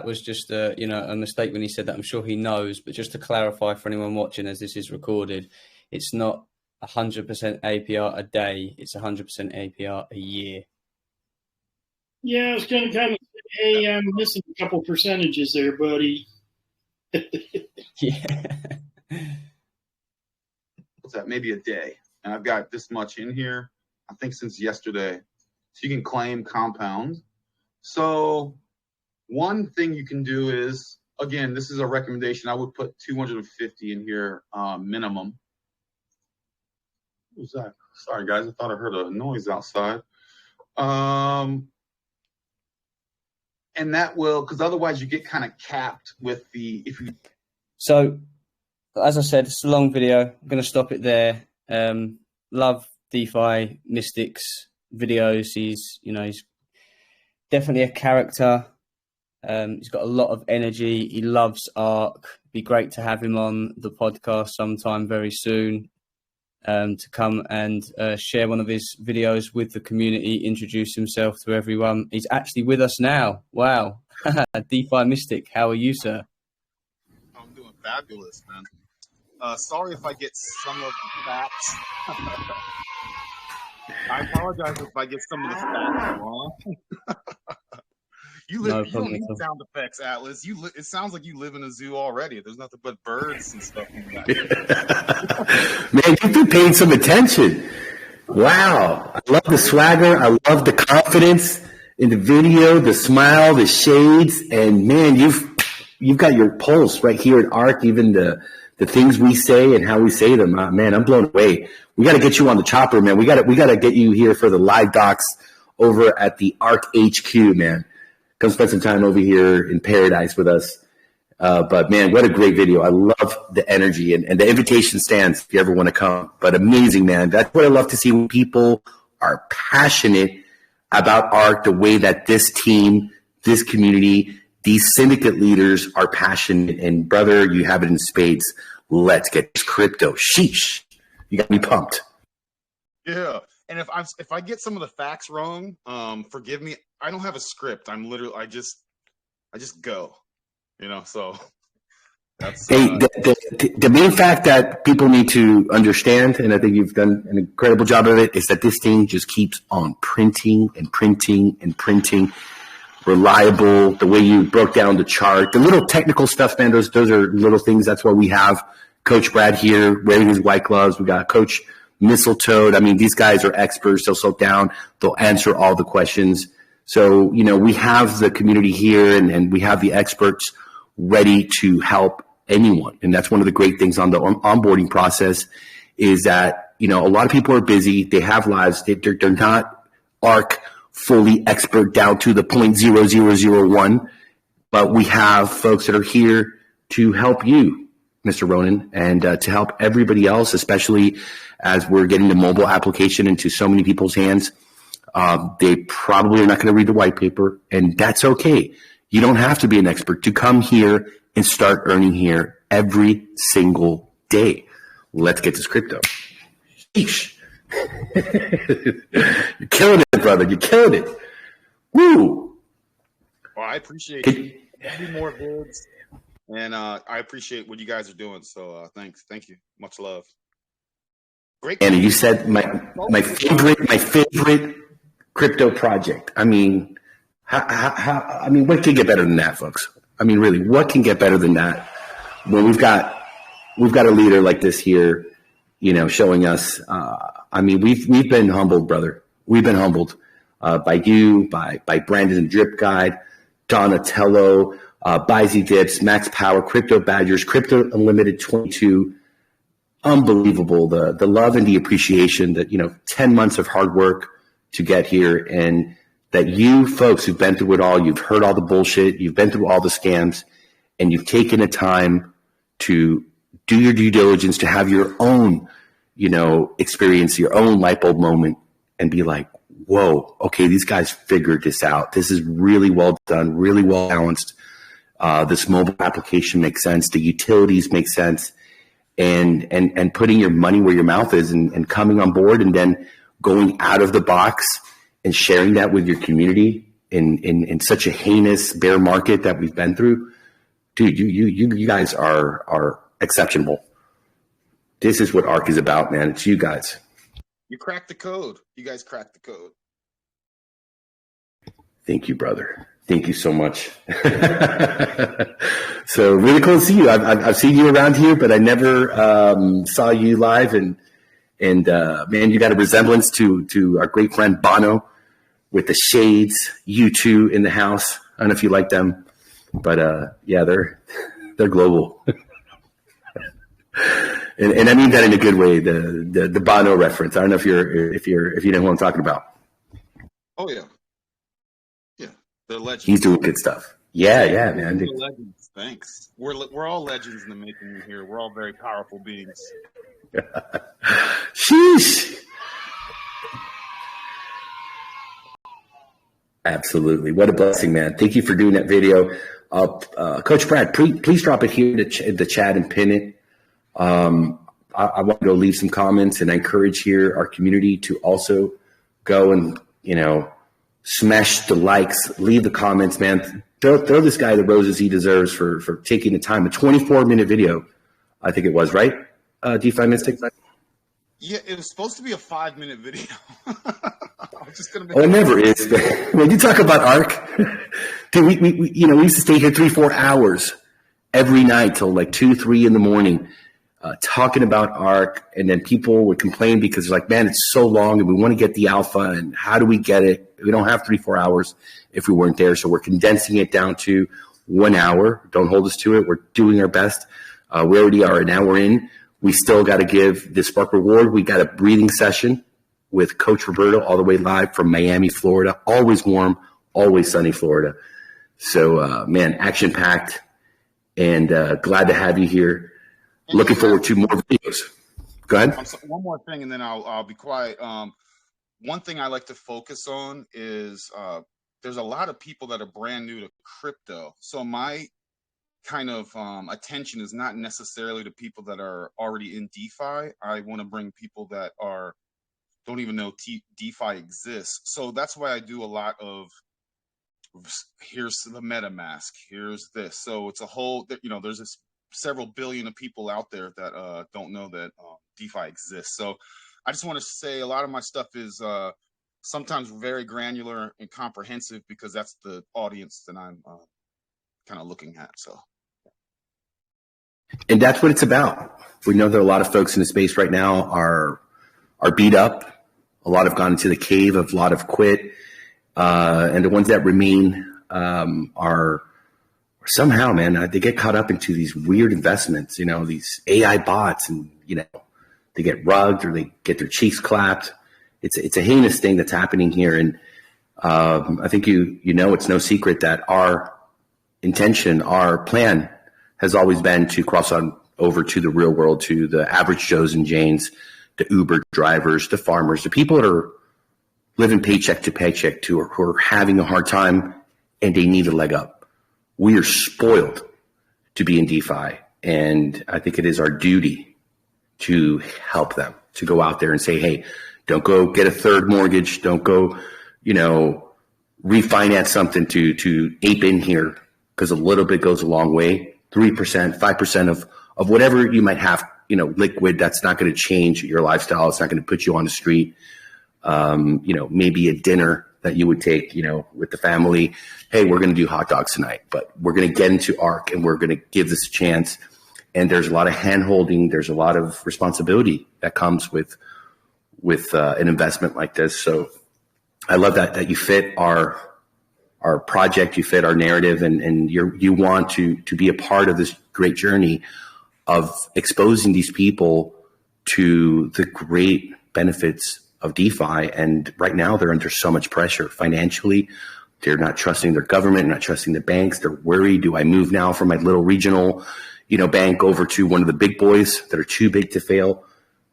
was just a mistake when he said that. I'm sure he knows, but just to clarify for anyone watching as this is recorded, it's not 100% APR a day. It's 100% APR a year. Yeah, I was going to kind of say, hey, I'm missing a couple percentages there, buddy. Yeah. What's that? Maybe a day. And I've got this much in here, I think, since yesterday. So you can claim compound. So one thing you can do is, again, this is a recommendation. I would put 250 in here minimum. What was that? Sorry, guys. I thought I heard a noise outside. And that will, because otherwise you get kind of capped with So, as I said, it's a long video. I'm going to stop it there. Love DeFi Mystics videos. He's definitely a character. He's got a lot of energy. He loves ARK. It'd be great to have him on the podcast sometime very soon to come and share one of his videos with the community, introduce himself to everyone. He's actually with us now. Wow. DeFi Mystic, how are you, sir? I'm doing fabulous, man. Sorry if I get some of the facts. I apologize if I get some of the facts wrong. You don't need sound effects, Atlas. It sounds like you live in a zoo already. There's nothing but birds and stuff in the back. Man, you've been paying some attention. Wow. I love the swagger. I love the confidence in the video, the smile, the shades. And, man, you've got your pulse right here at ARK, even the things we say and how we say them. Man, I'm blown away. We got to get you on the chopper, man. We got to get you here for the live docs over at the ARK HQ, man. Come spend some time over here in paradise with us. But man, what a great video. I love the energy, and the invitation stands if you ever want to come. But amazing, man. That's what I love to see, when people are passionate about ARK the way that this team, this community, these syndicate leaders are passionate. And brother, you have it in spades. Let's get this crypto. Sheesh. You got me pumped. Yeah. And if I get some of the facts wrong, forgive me. I don't have a script. I just go. So that's the main fact that people need to understand, and I think you've done an incredible job of it, is that this thing just keeps on printing and printing and printing. Reliable, the way you broke down the chart, the little technical stuff, man, those are little things. That's why we have Coach Brad here wearing his white gloves. We got Coach Mistletoe. I mean, these guys are experts. They'll slow down. They'll answer all the questions. So, we have the community here, and we have the experts ready to help anyone. And that's one of the great things on the onboarding process, is that, a lot of people are busy. They have lives. They're not ARK fully expert down to the 0.0001, but we have folks that are here to help you, Mr. Ronan, and to help everybody else, especially as we're getting the mobile application into so many people's hands. They probably are not going to read the white paper, and that's okay. You don't have to be an expert to come here and start earning here every single day. Let's get this crypto. Sheesh. You're killing it, brother. You're killing it. Woo. Well, I appreciate it. Do more vids, and I appreciate what you guys are doing. So thanks. Thank you. Much love. Great. And you said my favorite crypto project. I mean, what can get better than that, folks? I mean, really, what can get better than that when we've got a leader like this here, showing us. We've been humbled, brother. We've been humbled by you, by Brandon and Drip Guide, Donatello, Bizy Dips, Max Power, Crypto Badgers, Crypto Unlimited 22. Unbelievable, the love and the appreciation that 10 months of hard work to get here, and that you folks who've been through it all, you've heard all the bullshit, you've been through all the scams, and you've taken the time to do your due diligence, to have your own, experience, your own light bulb moment, and be like, whoa, okay, these guys figured this out. This is really well done, really well balanced. This mobile application makes sense. The utilities make sense. And putting your money where your mouth is, and coming on board, and then going out of the box and sharing that with your community in such a heinous bear market that we've been through. Dude, you guys are exceptional. This is what ARK is about, man. It's you guys. You cracked the code. You guys cracked the code. Thank you, brother. Thank you so much. So really cool to see you. I've seen you around here, but I never saw you live. And man, you got a resemblance to our great friend Bono with the shades. You two in the house. I don't know if you like them, but yeah, they're global. And I mean that in a good way. The Bono reference. I don't know if you know who I'm talking about. Oh yeah. They're legends. He's doing good stuff. Yeah, man. They're legends. Thanks. We're all legends in the making here. We're all very powerful beings. Sheesh. Absolutely. What a blessing, man. Thank you for doing that video. Coach Brad, please drop it here in the chat and pin it. I want to go leave some comments, and I encourage here our community to also go and, smash the likes, leave the comments, man. Throw this guy the roses he deserves for taking the time. A 24-minute video, I think it was, right? DeFi Mystic? Yeah, it was supposed to be a 5-minute video. I'm just gonna. It never is. When you talk about ARK, dude, we used to stay here 3-4 hours every night till like 2-3 in the morning, talking about ARK, and then people would complain because they're like, man, it's so long, and we want to get the alpha, and how do we get it? We don't have 3-4 hours if we weren't there, so we're condensing it down to 1 hour. Don't hold us to it. We're doing our best. We already are an hour in. We still got to give the Spark Reward. We got a breathing session with Coach Roberto all the way live from Miami, Florida. Always warm, always sunny Florida. So, man, action-packed, and glad to have you here. And looking forward to more videos. Go ahead. One more thing, and then I'll be quiet. One thing I like to focus on is there's a lot of people that are brand new to crypto. So my kind of attention is not necessarily to people that are already in DeFi. I want to bring people that don't even know DeFi exists. So that's why I do a lot of, here's the MetaMask, here's this. So it's a whole, there's several billion of people out there that don't know that DeFi exists. So I just want to say a lot of my stuff is sometimes very granular and comprehensive because that's the audience that I'm kind of looking at. So. And that's what it's about. We know that a lot of folks in the space right now are beat up. A lot have gone into the cave. A lot have quit. And the ones that remain are somehow, man, they get caught up into these weird investments, these AI bots, and, they get rugged or they get their cheeks clapped. It's a heinous thing that's happening here. And I think it's no secret that our intention, our plan has always been to cross on over to the real world, to the average Joes and Janes, the Uber drivers, the farmers, the people that are living paycheck to paycheck, who are having a hard time and they need a leg up. We are spoiled to be in DeFi, and I think it is our duty to help them, to go out there and say, hey, don't go get a third mortgage. Don't go, refinance something to ape in here, because a little bit goes a long way. 3%, 5% of whatever you might have, liquid, that's not going to change your lifestyle. It's not going to put you on the street. Maybe a dinner that you would take, with the family. Hey, we're going to do hot dogs tonight, but we're going to get into ARK and we're going to give this a chance. And there's a lot of hand holding. There's a lot of responsibility that comes with an investment like this. So I love that you fit our project, you fit our narrative, and you want to be a part of this great journey of exposing these people to the great benefits of DeFi. And right now they're under so much pressure financially. They're not trusting their government, not trusting the banks. They're worried. Do I move now from my little regional, bank over to one of the big boys that are too big to fail?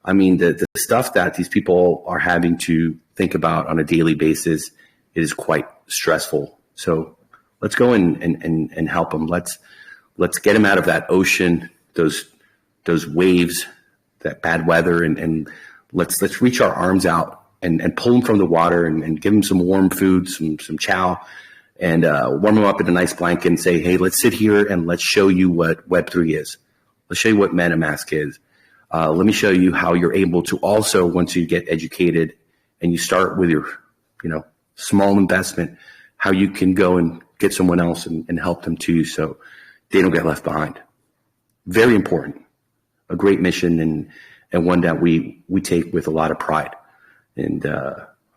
I mean, the stuff that these people are having to think about on a daily basis is quite stressful. So let's go and help them. Let's get them out of that ocean, those waves, that bad weather, and let's reach our arms out and pull them from the water and give them some warm food, some chow, and warm them up in a nice blanket and say, hey, let's sit here and let's show you what Web3 is. Let's show you what MetaMask is. Let me show you how you're able to also, once you get educated and you start with your, small investment, how you can go and get someone else and help them too, so they don't get left behind. Very important. A great mission and one that we take with a lot of pride, and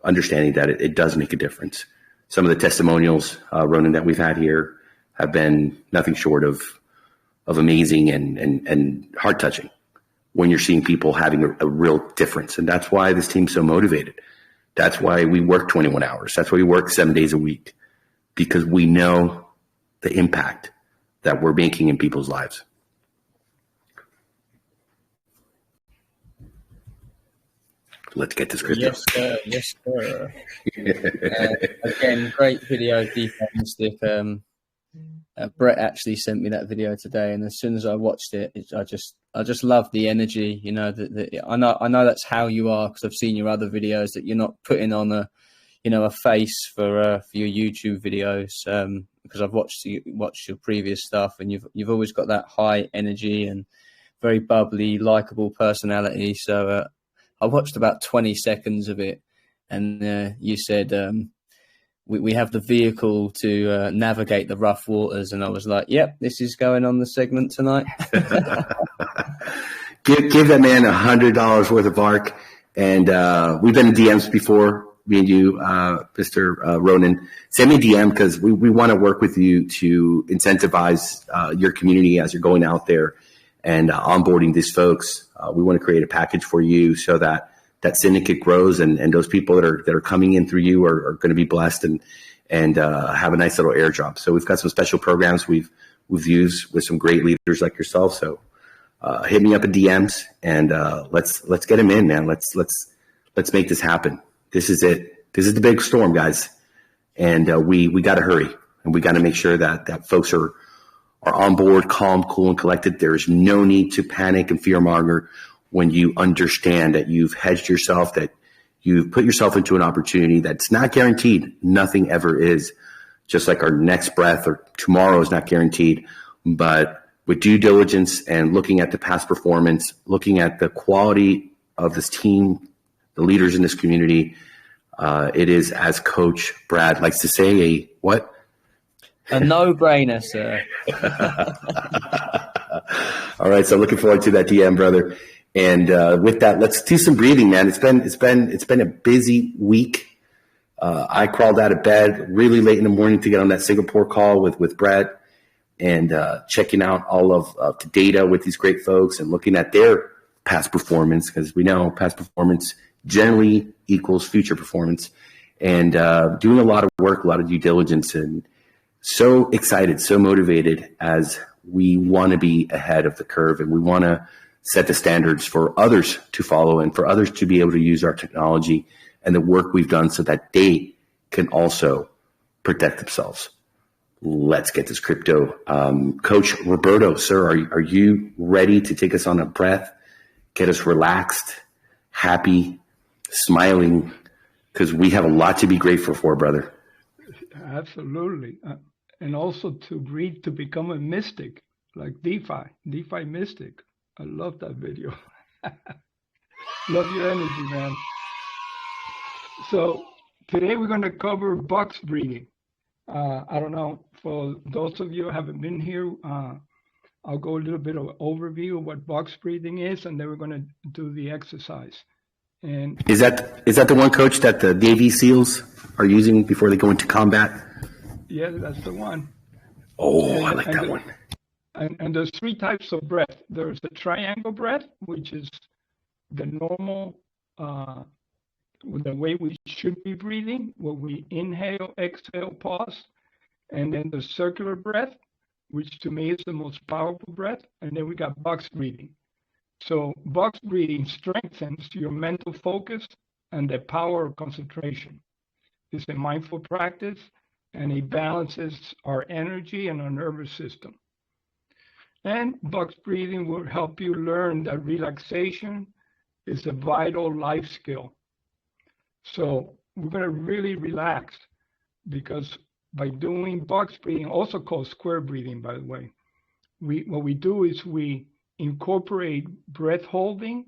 understanding that it does make a difference. Some of the testimonials, Ronan, that we've had here have been nothing short of amazing and heart-touching when you're seeing people having a real difference. And that's why this team's so motivated. That's why we work 21 hours. That's why we work 7 days a week, because we know the impact that we're making in people's lives. Let's get this crypto. Yes, sir. Yes, sir. Again, great video, defensive. Brett actually sent me that video today, and as soon as I watched it, I just love the energy. I know that's how you are, because I've seen your other videos, that you're not putting on a face for your YouTube videos. Because I've watched your previous stuff, and you've always got that high energy and very bubbly, likable personality. So I watched about 20 seconds of it, and you said we have the vehicle to navigate the rough waters, and I was like, yep, this is going on the segment tonight. Give that man $100 worth of ARK, and we've been in DMs before, me and you, Mr. Ronan. Send me a DM, because we want to work with you to incentivize your community as you're going out there and onboarding these folks. We want to create a package for you so that that syndicate grows, and those people that are coming in through you are going to be blessed and have a nice little airdrop. So we've got some special programs we've used with some great leaders like yourself. So hit me up in DMs and let's get them in, man. Let's make this happen. This is it. This is the big storm, guys, and we got to hurry, and we got to make sure that folks are on board, calm, cool, and collected. There's no need to panic and fearmonger when you understand that you've hedged yourself, that you've put yourself into an opportunity that's not guaranteed. Nothing ever is. Just like our next breath or tomorrow is not guaranteed. But with due diligence and looking at the past performance, looking at the quality of this team, the leaders in this community, it is, as Coach Brad likes to say, a what? A no-brainer, sir. All right, so looking forward to that DM, brother. And with that, let's do some breathing, man. It's been a busy week. I crawled out of bed really late in the morning to get on that Singapore call with Brett and checking out all of the data with these great folks and looking at their past performance, because we know past performance generally equals future performance, and doing a lot of work, a lot of due diligence, and so excited, so motivated as we want to be ahead of the curve, and we want to set the standards for others to follow and for others to be able to use our technology and the work we've done so that they can also protect themselves. Let's get this crypto. Coach Roberto, sir, are you ready to take us on a breath, get us relaxed, happy, smiling, because we have a lot to be grateful for, brother. Absolutely. And also to breathe, to become a mystic, like DeFi mystic. I love that video. Love your energy, man. So today we're going to cover box breathing. I don't know, for those of you who haven't been here, I'll go a little bit of overview of what box breathing is, and then we're going to do the exercise. And is that the one, Coach, that the Navy SEALs are using before they go into combat? Yeah, that's the one. Oh, I like that one. And there's three types of breath. There's the triangle breath, which is the normal, the way we should be breathing, where we inhale, exhale, pause. And then the circular breath, which to me is the most powerful breath. And then we got box breathing. So box breathing strengthens your mental focus and the power of concentration. It's a mindful practice, and it balances our energy and our nervous system. And box breathing will help you learn that relaxation is a vital life skill. So we're going to really relax, because by doing box breathing, also called square breathing, by the way, what we do is we incorporate breath holding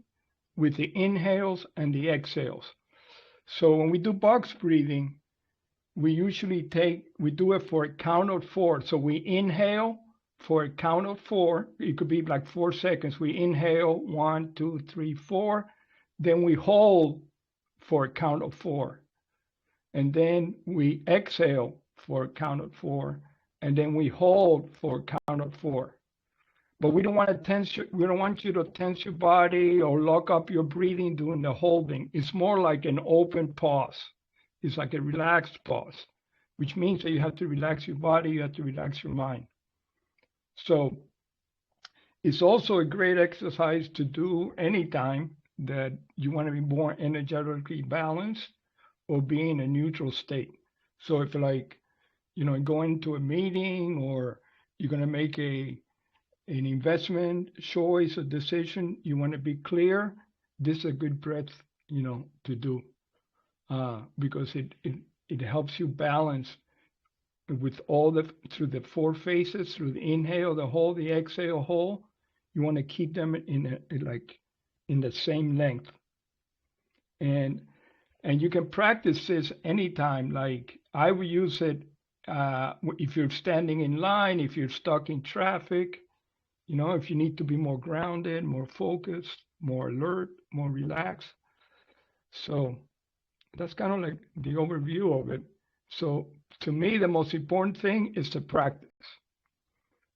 with the inhales and the exhales. So when we do box breathing, we usually do it for a count of 4. So we inhale for a count of 4. It could be like 4 seconds. We inhale 1, 2, 3, 4. Then we hold for a count of 4. And then we exhale for a count of 4. And then we hold for a count of 4. But we don't want you to tense your body or lock up your breathing during the holding. It's more like an open pause. It's like a relaxed pause, which means that you have to relax your body, you have to relax your mind. So it's also a great exercise to do anytime that you want to be more energetically balanced or be in a neutral state. So if going to a meeting, or you're going to make an investment choice or decision, you want to be clear, this is a good breath, to do, because it helps you balance with through the 4 phases, through the inhale, the hold, the exhale, hold. You want to keep them in the same length. And you can practice this anytime. Like I would use it if you're standing in line, if you're stuck in traffic, if you need to be more grounded, more focused, more alert, more relaxed. So that's kind of like the overview of it. So to me, the most important thing is to practice.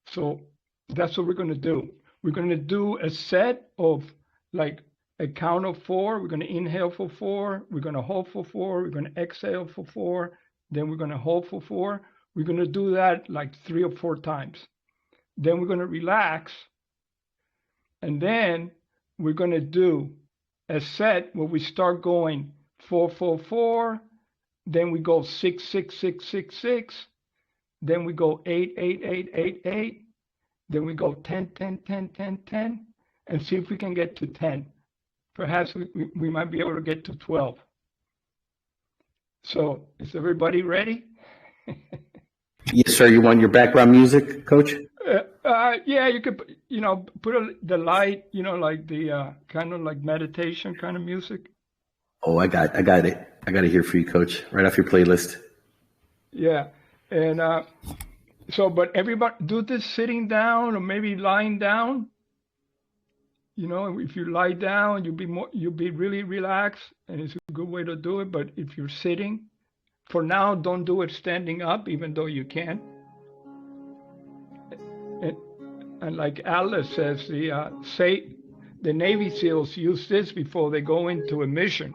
So that's what we're going to do. We're going to do a set of like a count of 4. We're going to inhale for 4. We're going to hold for 4. We're going to exhale for 4. Then we're going to hold for 4. We're going to do that like 3 or 4 times. Then we're going to relax. And then we're going to do a set where we start going 4, 4, 4. Then we go 6, 6, 6, 6, 6. Then we go 8, 8, 8, 8, 8. Then we go 10, 10, 10, 10, 10. And see if we can get to 10. Perhaps we might be able to get to 12. So is everybody ready? Yes, sir. You want your background music, Coach? Yeah, you could, put the light, like the kind of like meditation kind of music. Oh, I got it. I got it here for you, Coach, right off your playlist. Yeah. And but everybody do this sitting down or maybe lying down. If you lie down, you'll be really relaxed, and it's a good way to do it. But if you're sitting, for now, don't do it standing up, even though you can. And like Atlas says, the Navy SEALs use this before they go into a mission.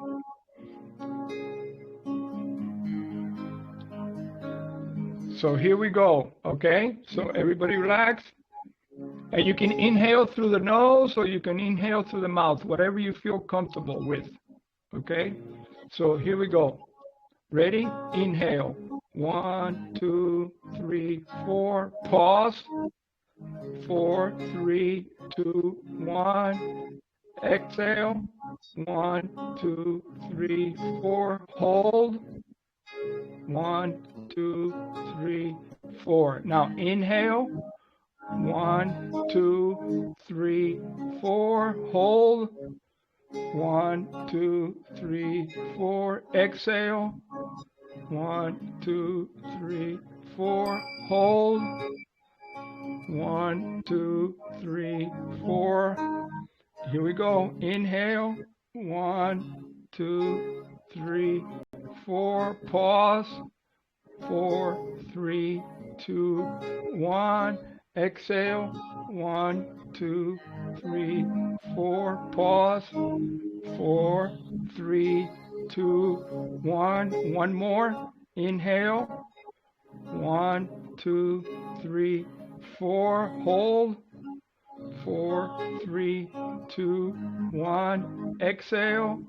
So here we go, okay? So everybody relax. And you can inhale through the nose or you can inhale through the mouth, whatever you feel comfortable with, okay? So here we go. Ready? Inhale. 1, 2, 3, 4. Pause. 4, 3, 2, 1. Exhale. 1, 2, 3, 4. Hold. 1, 2, 3, 4. Now inhale. 1, 2, 3, 4. Hold. 1, 2, 3, 4. Exhale. 1, 2, 3, 4. Hold. 1, 2, 3, 4. Here we go. Inhale. 1, 2, 3, 4. Pause. 4, 3, 2, 1. Exhale. 1, 2, 3, 4. Pause. 4, 3, 2, 1. One more. Inhale. 1, 2, 3, 4. Hold. 4, 3, 2, 1. Exhale.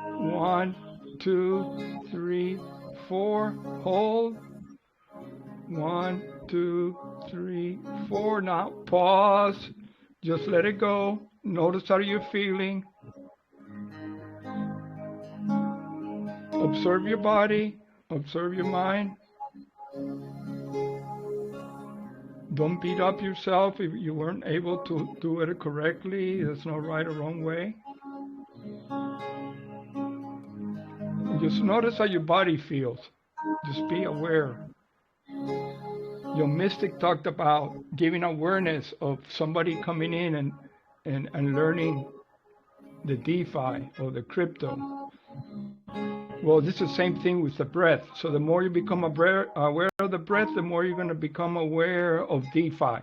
1, 2, 3, 4. Hold. 1, 2, 3, 4. Now pause. Just let it go. Notice how you're feeling. Observe your body. Observe your mind. Don't beat up yourself if you weren't able to do it correctly. There's no right or wrong way. Just notice how your body feels. Just be aware. Your mystic talked about giving awareness of somebody coming in and learning the DeFi or the crypto. Well, this is the same thing with the breath. So the more you become aware of the breath, the more you're going to become aware of DeFi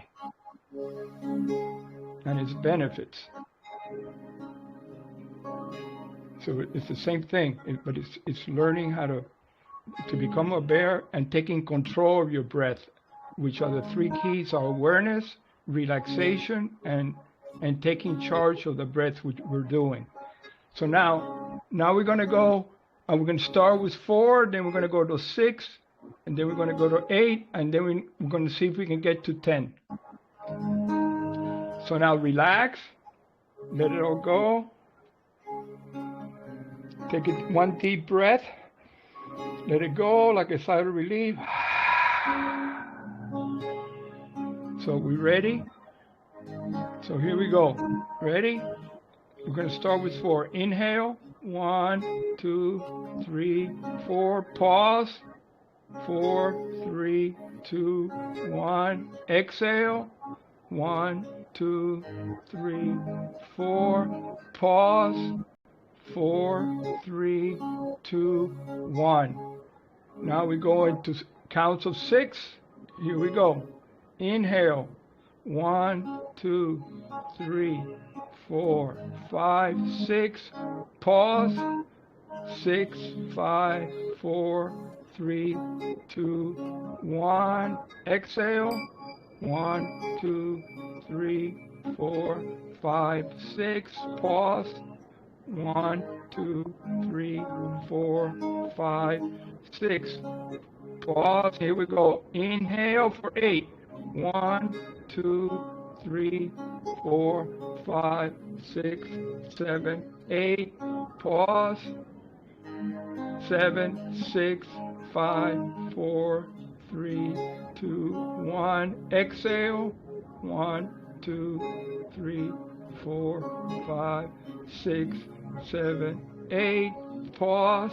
and its benefits. So it's the same thing, but it's learning how to become aware and taking control of your breath, which are the 3 keys: are awareness, relaxation, and taking charge of the breath, which we're doing. So now we're going to go, and we're going to start with 4, then we're going to go to 6, and then we're going to go to 8, and then we're going to see if we can get to 10. So now relax, let it all go. Take it 1 deep breath. Let it go like a sigh of relief. So we ready? So here we go. Ready? We're going to start with 4. Inhale. 1, 2, 3, 4. Pause. 4, 3, 2, 1. Exhale. 1, 2, 3, 4. Pause. 4, 3, 2, 1. Now we go into counts of 6. Here we go. Inhale. 1, 2, 3, 4, 5, 6. Pause. 6, 5, 4, 3, 2, 1. Exhale. 1, 2, 3, 4, 5, 6. Pause. 1, 2, 3, 4, 5, 6. Pause. Here we go. Inhale for 8. 1, 2, 3, 4, 5, 6, 7, 8. Pause. 7, 6, 5, 4, 3, 2, 1. Exhale. 1, 2, 3, 4, 5, 6, 7, 8. Pause.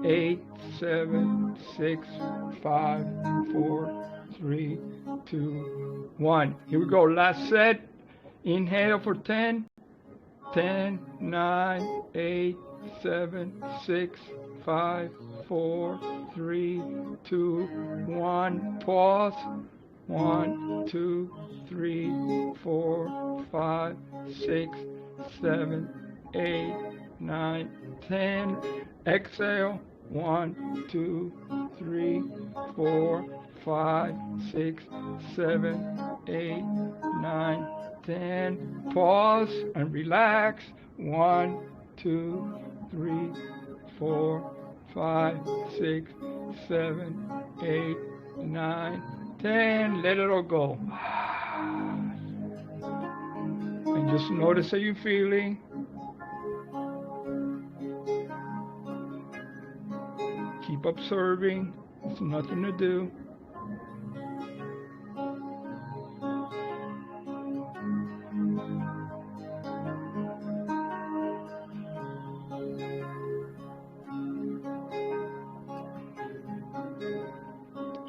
8, 7, 6, 5, 4, 3, 2, 1. Here we go. Last set. Inhale for 10. 10, 9, 8, 7, 6, 5, 4, 3, 2, 1. Pause. 1, 2, 3, 4, 5, 6, 7, 8, 9, 10. Exhale. 1, 2, 3, 4, 5, 6, 7, 8, 9, 10. Pause and relax. 1, 2, 3, 4, 5, 6, 7, 8, 9, 10. Let it all go. And just notice how you're feeling. Keep observing. There's nothing to do.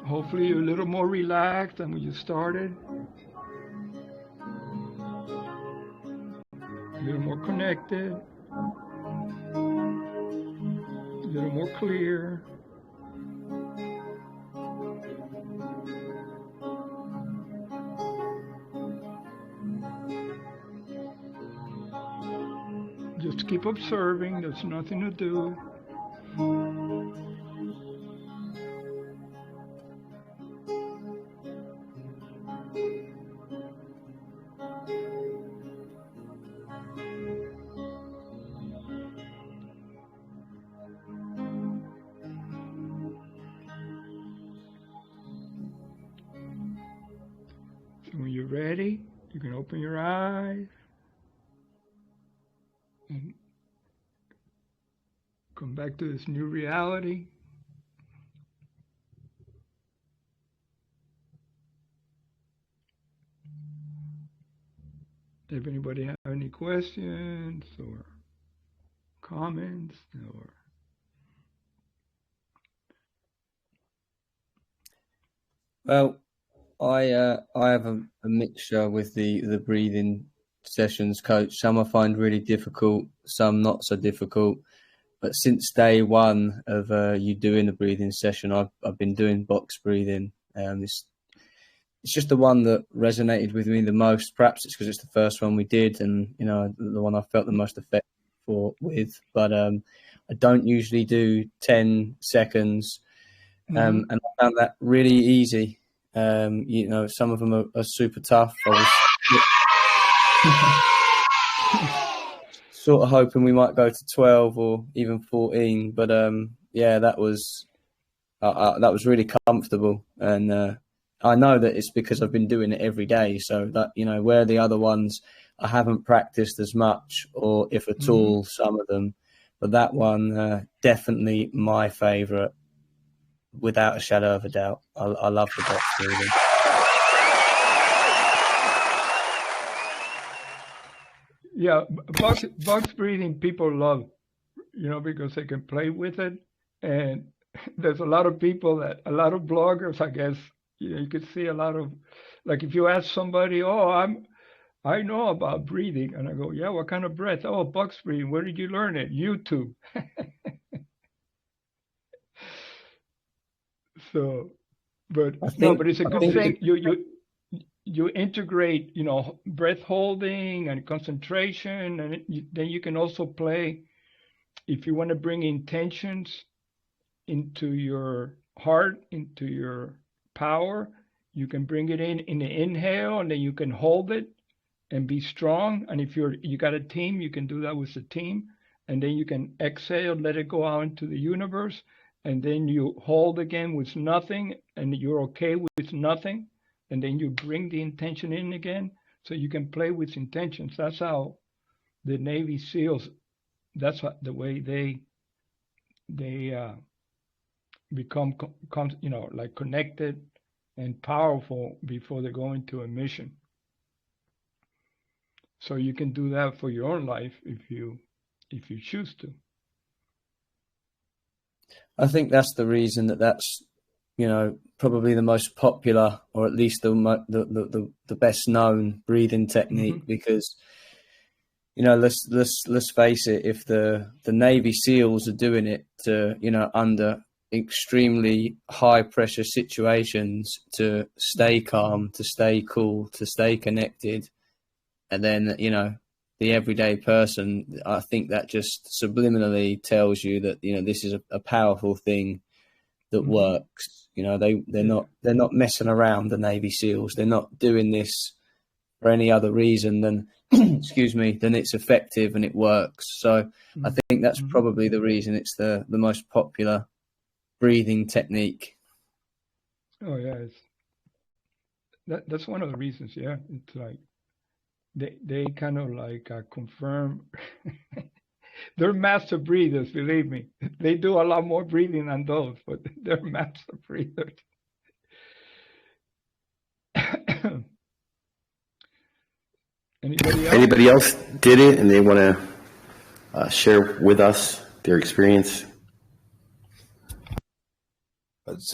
Hopefully you're a little more relaxed than when you started. A little more connected. A little more clear. Just keep observing. There's nothing to do. So when you're ready, you can open your eyes and come back to this new reality. If anybody have any questions or comments or Well, I have a mixture with the breathing sessions, coach. Some I find really difficult, some not so difficult. But since day one of you doing the breathing session, I've been doing box breathing. It's just the one that resonated with me the most. Perhaps it's because it's the first one we did, and the one I felt the most effect with. But I don't usually do 10 seconds, and I found that really easy. Some of them are super tough. I was sort of hoping we might go to 12 or even 14, but that was really comfortable, and I know that it's because I've been doing it every day. So that where the other ones I haven't practiced as much, or if at all, some of them, but that one definitely my favourite, without a shadow of a doubt. I love the box breathing. Yeah, box breathing people love, because they can play with it. And there's a lot of bloggers, I guess, you could see a lot of, like if you ask somebody, I know about breathing. And I go, yeah, what kind of breath? Oh, box breathing. Where did you learn it? YouTube. But it's a good thing. you integrate, breath holding and concentration, and then you can also play if you want to bring intentions into your heart, into your power. You can bring it in the inhale, and then you can hold it and be strong. And if you got a team, you can do that with the team. And then you can exhale, let it go out into the universe. And then you hold again with nothing, and you're okay with nothing. And then you bring the intention in again. So you can play with intentions. That's how the Navy SEALs, that's the way they become, like connected and powerful before they go into a mission. So you can do that for your own life if you choose to. I think that's the reason that's probably the most popular, or at least the best known breathing technique, mm-hmm. because let's face it, if the Navy SEALs are doing it to under extremely high pressure situations to stay calm, to stay cool, to stay connected, and then the everyday person, I think that just subliminally tells you that this is a powerful thing that mm-hmm. works. They're not messing around, the Navy SEALs. They're not doing this for any other reason than excuse me, then it's effective and it works. So mm-hmm. I think that's mm-hmm. probably the reason it's the most popular breathing technique. Oh yeah, that's one of the reasons. Yeah, it's like they kind of like confirm. They're master breathers, believe me. They do a lot more breathing than those, but they're master breathers. Anybody else did it and they want to share with us their experience?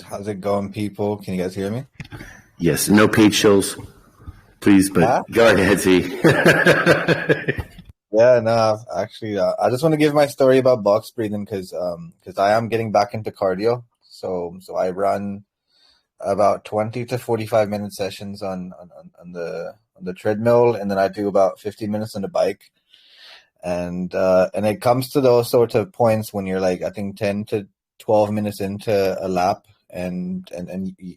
How's it going, people? Can you guys hear me? Yes. No paid shows, please, but go ahead, Z. Yeah, no, actually, I just want to give my story about box breathing because I am getting back into cardio. So I run about 20 to 45 minute sessions on the treadmill, and then I do about 50 minutes on the bike. And it comes to those sorts of points when you're like, I think 10 to 12 minutes into a lap, and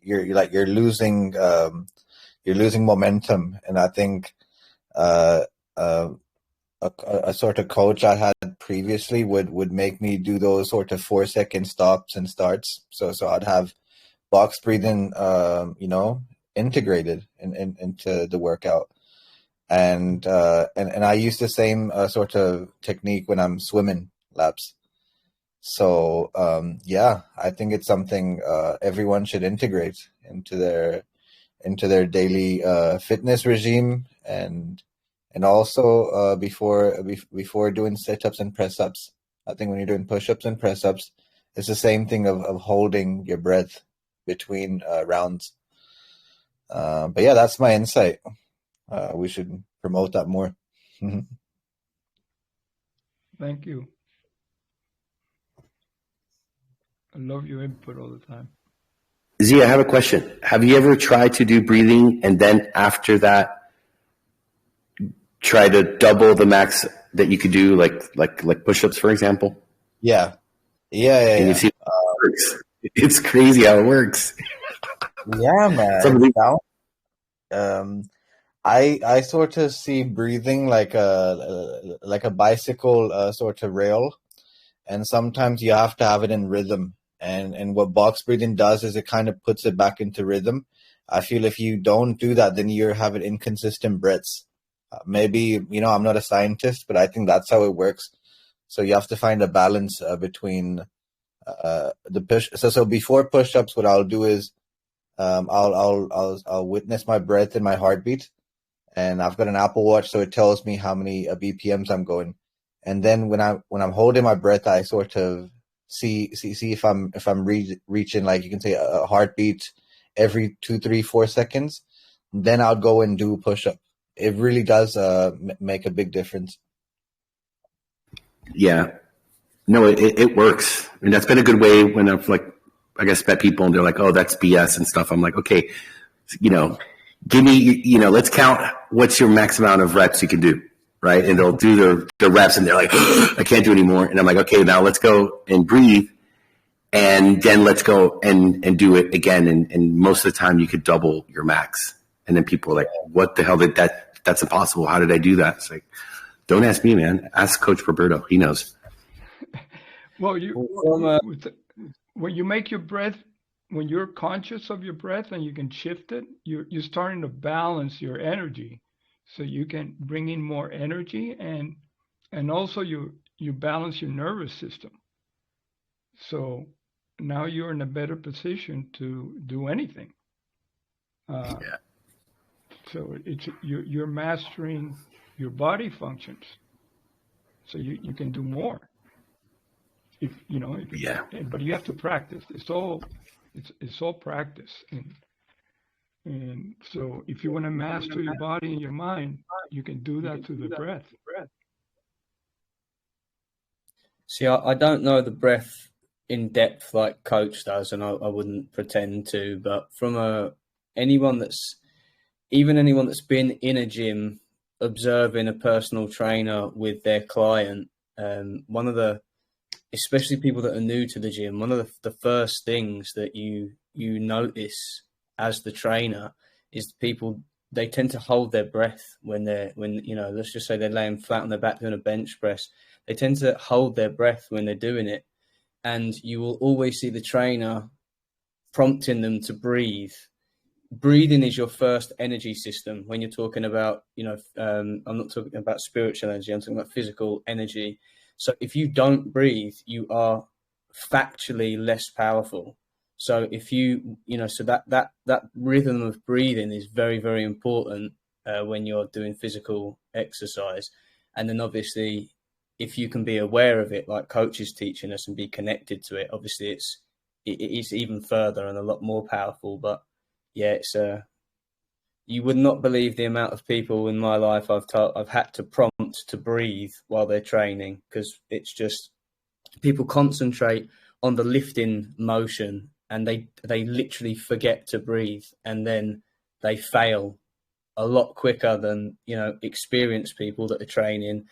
you're losing momentum. And I think a sort of coach I had previously would make me do those sort of 4-second stops and starts. So I'd have box breathing, integrated into the workout. And I use the same sort of technique when I'm swimming laps. So I think it's something everyone should integrate into their daily fitness regime, and also before doing sit-ups and press-ups. I think when you're doing push-ups and press-ups, it's the same thing of holding your breath between rounds. But yeah, that's my insight. We should promote that more. Thank you. I love your input all the time. Z, I have a question. Have you ever tried to do breathing and then after that try to double the max that you could do, like push-ups, for example? Yeah. And you see how it works. It's crazy how it works. Yeah, man. I sort of see breathing like a bicycle sort of rail, and sometimes you have to have it in rhythm. And what box breathing does is it kind of puts it back into rhythm. I feel if you don't do that, then you're having inconsistent breaths. Maybe, I'm not a scientist, but I think that's how it works. So you have to find a balance between the push. So before push-ups, what I'll do is I'll witness my breath and my heartbeat, and I've got an Apple Watch, so it tells me how many BPMs I'm going. And then when I'm holding my breath, I sort of see if I'm reaching, like you can say, a heartbeat every 2, 3, 4 seconds. Then I'll go and do push-up. It really does make a big difference. Yeah. No, it works. I mean, that's been a good way when I've met people and they're like, oh, that's BS and stuff. I'm like, okay, give me, let's count what's your max amount of reps you can do, right? And they'll do their reps, and they're like, I can't do anymore. And I'm like, okay, now let's go and breathe, and then let's go and do it again. And most of the time, you could double your max. And then people are like, what the hell that's impossible. How did I do that? It's like, don't ask me, man. Ask Coach Roberto. He knows. Well, when you make your breath, when you're conscious of your breath and you can shift it, you're starting to balance your energy, so you can bring in more energy, and also you balance your nervous system. So now you're in a better position to do anything. So you're mastering your body functions, so you can do more. But you have to practice. It's all practice, and so if you want to master your body and your mind, you can do that through the breath. See, I don't know the breath in depth like Coach does, and I wouldn't pretend to. But from anyone that's been in a gym observing a personal trainer with their client, especially people that are new to the gym, one of the first things that you notice as the trainer is people, they tend to hold their breath when let's just say they're laying flat on their back doing a bench press. They tend to hold their breath when they're doing it. And you will always see the trainer prompting them to breathe. Breathing is your first energy system. When you're talking about, I'm not talking about spiritual energy, I'm talking about physical energy. So if you don't breathe, you are factually less powerful. So if so that rhythm of breathing is very, very important when you're doing physical exercise. And then obviously, if you can be aware of it, like Coach is teaching us, and be connected to it, obviously it's even further and a lot more powerful. But yeah, you would not believe the amount of people in my life I've had to prompt to breathe while they're training, because it's just people concentrate on the lifting motion and they literally forget to breathe, and then they fail a lot quicker than experienced people that are training.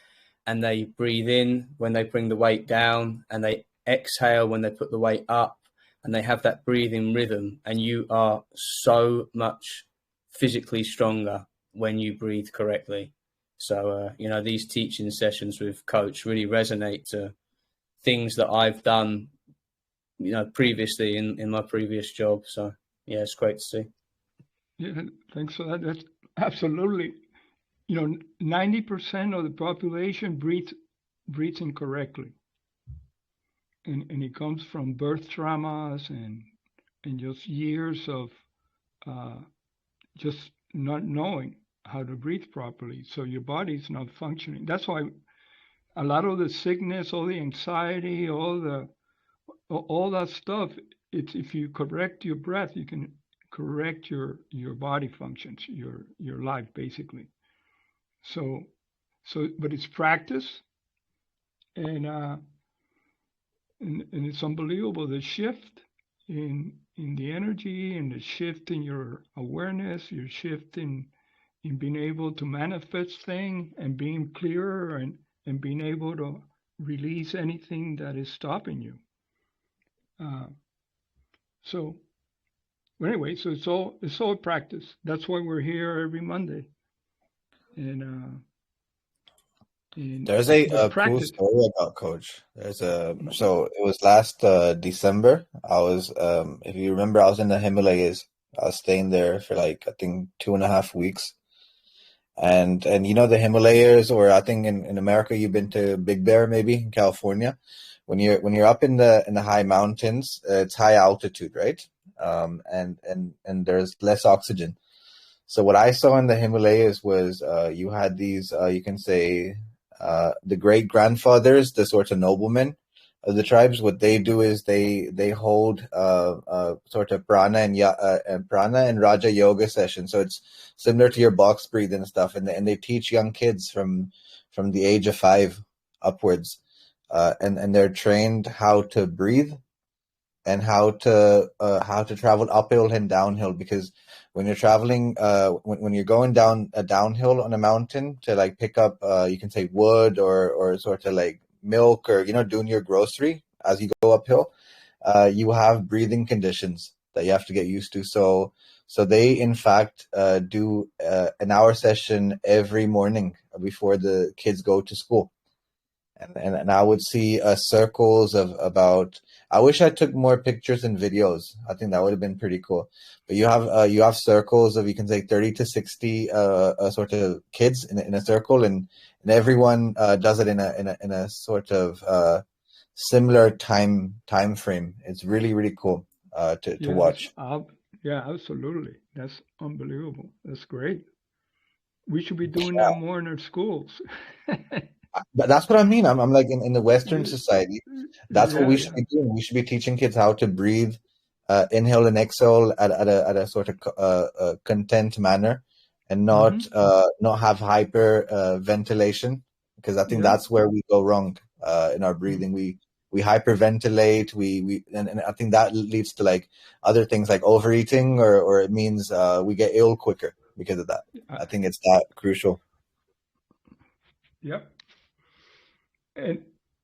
And they breathe in when they bring the weight down, and they exhale when they put the weight up, and they have that breathing rhythm. And you are so much physically stronger when you breathe correctly. So, these teaching sessions with Coach really resonate to things that I've done, previously in my previous job. So, yeah, it's great to see. Yeah, thanks for that. That's absolutely. 90% of the population breathes incorrectly. And it comes from birth traumas and just years of just not knowing how to breathe properly. So your body's not functioning. That's why a lot of the sickness, all the anxiety, all that stuff, it's if you correct your breath, you can correct your body functions, your life basically. So, but it's practice, and it's unbelievable, the shift in the energy, and the shift in your awareness, your shift in being able to manifest things, and being clearer, and being able to release anything that is stopping you. So anyway, so it's all practice. That's why we're here every Monday. And there's a cool story about Coach. So it was last December. I was, if you remember, I was in the Himalayas. I was staying there for I think 2.5 weeks. And the Himalayas, or I think in America you've been to Big Bear, maybe in California. When you're up in the high mountains, it's high altitude, right? And there's less oxygen. So what I saw in the Himalayas was you had these, you can say, the great grandfathers, the sort of noblemen of the tribes. What they do is they hold sort of prana and Raja yoga sessions. So it's similar to your box breathing and stuff. And they teach young kids from the age of 5 upwards, and they're trained how to breathe. and how to travel uphill and downhill, because when you're traveling, when you're going down a downhill on a mountain to like pick up, you can say wood or sort of like milk, or doing your grocery as you go uphill, you have breathing conditions that you have to get used to. So they in fact do an hour session every morning before the kids go to school. And I would see circles of about. I wish I took more pictures and videos. I think that would have been pretty cool. But you have circles of, you can say, 30 to 60 sort of kids in a circle, and everyone does it in a sort of similar time frame. It's really, really cool to watch. Yeah, absolutely. That's unbelievable. That's great. We should be doing that more in our schools. But that's what I mean. I'm like in the Western society. That's what we should be doing. We should be teaching kids how to breathe, inhale and exhale at a sort of content manner, and not have hyper ventilation, because I think that's where we go wrong in our breathing. We hyperventilate. And I think that leads to like other things like overeating, or it means we get ill quicker because of that. I think it's that crucial. Yep.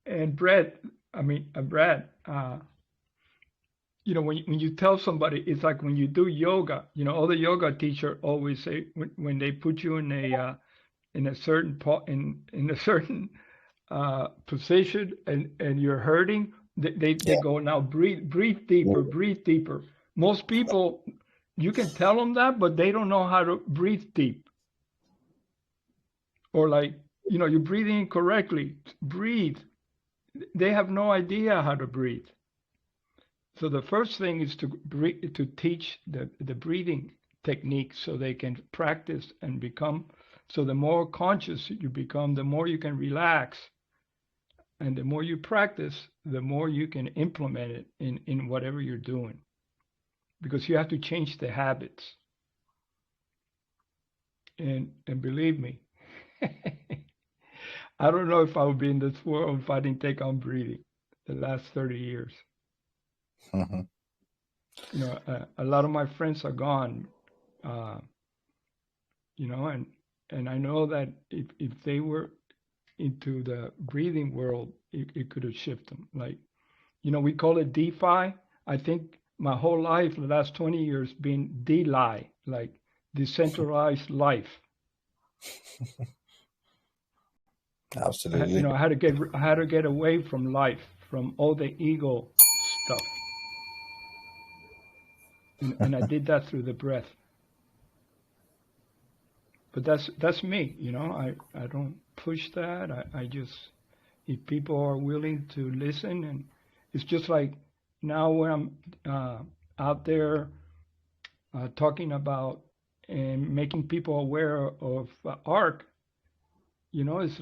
And Brad, when you tell somebody, it's like when you do yoga, all the yoga teacher always say when they put you in a certain position and you're hurting, they go, now breathe deeper. Most people, you can tell them that, but they don't know how to breathe deep. Or like, you're breathing incorrectly. Breathe. They have no idea how to breathe. So the first thing is to teach the breathing technique, so they can practice and become. So the more conscious you become, the more you can relax, and the more you practice, the more you can implement it in whatever you're doing, because you have to change the habits. And believe me. I don't know if I would be in this world if I didn't take on breathing the last 30 years. Mm-hmm. A lot of my friends are gone, and I know that if they were into the breathing world, it could have shifted them. Like, we call it DeFi. I think my whole life, the last 20 years, been DeLi, like decentralized life. Absolutely. I had to get away from life, from all the ego stuff, and I did that through the breath. But that's me. I don't push that. I just, if people are willing to listen, and it's just like now when I'm out there talking about and making people aware of ARK. It's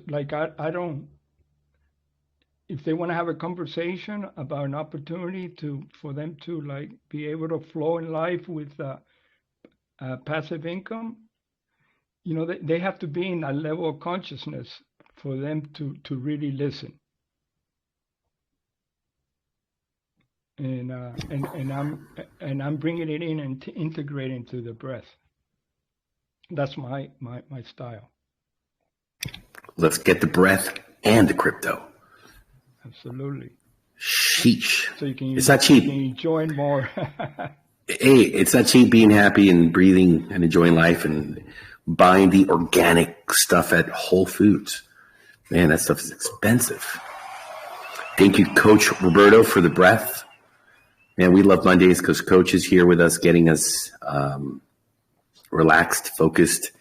like I don't. If they want to have a conversation about an opportunity for them to like be able to flow in life with passive income, they have to be in a level of consciousness for them to really listen. And I'm bringing it in and integrating into the breath. That's my style. Let's get the breath and the crypto. Absolutely. Sheesh. So it's not cheap. You can enjoy more. Hey, it's not cheap being happy and breathing and enjoying life and buying the organic stuff at Whole Foods. Man, that stuff is expensive. Thank you, Coach Roberto, for the breath. Man, we love Mondays because Coach is here with us, getting us relaxed, focused.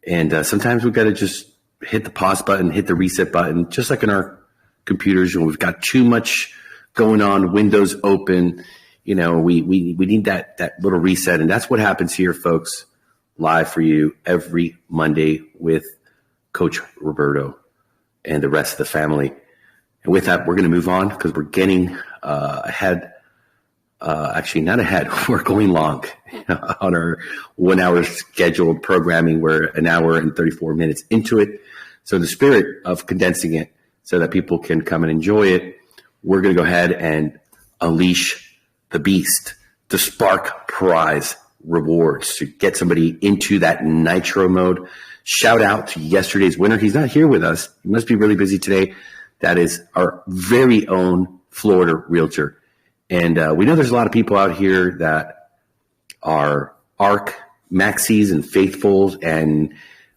And sometimes we've got to just hit the pause button, hit the reset button, just like in our computers. We've got too much going on, windows open. We need that little reset. And that's what happens here, folks, live for you every Monday with Coach Roberto and the rest of the family. And with that, we're going to move on because we're getting ahead. Actually, not ahead. We're going long on our 1 hour scheduled programming. We're an hour and 34 minutes into it. So in the spirit of condensing it so that people can come and enjoy it, we're going to go ahead and unleash the beast, the Spark Prize rewards to get somebody into that nitro mode. Shout out to yesterday's winner. He's not here with us. He must be really busy today. That is our very own Florida realtor. And we know there's a lot of people out here that are ARK maxis and faithfuls, and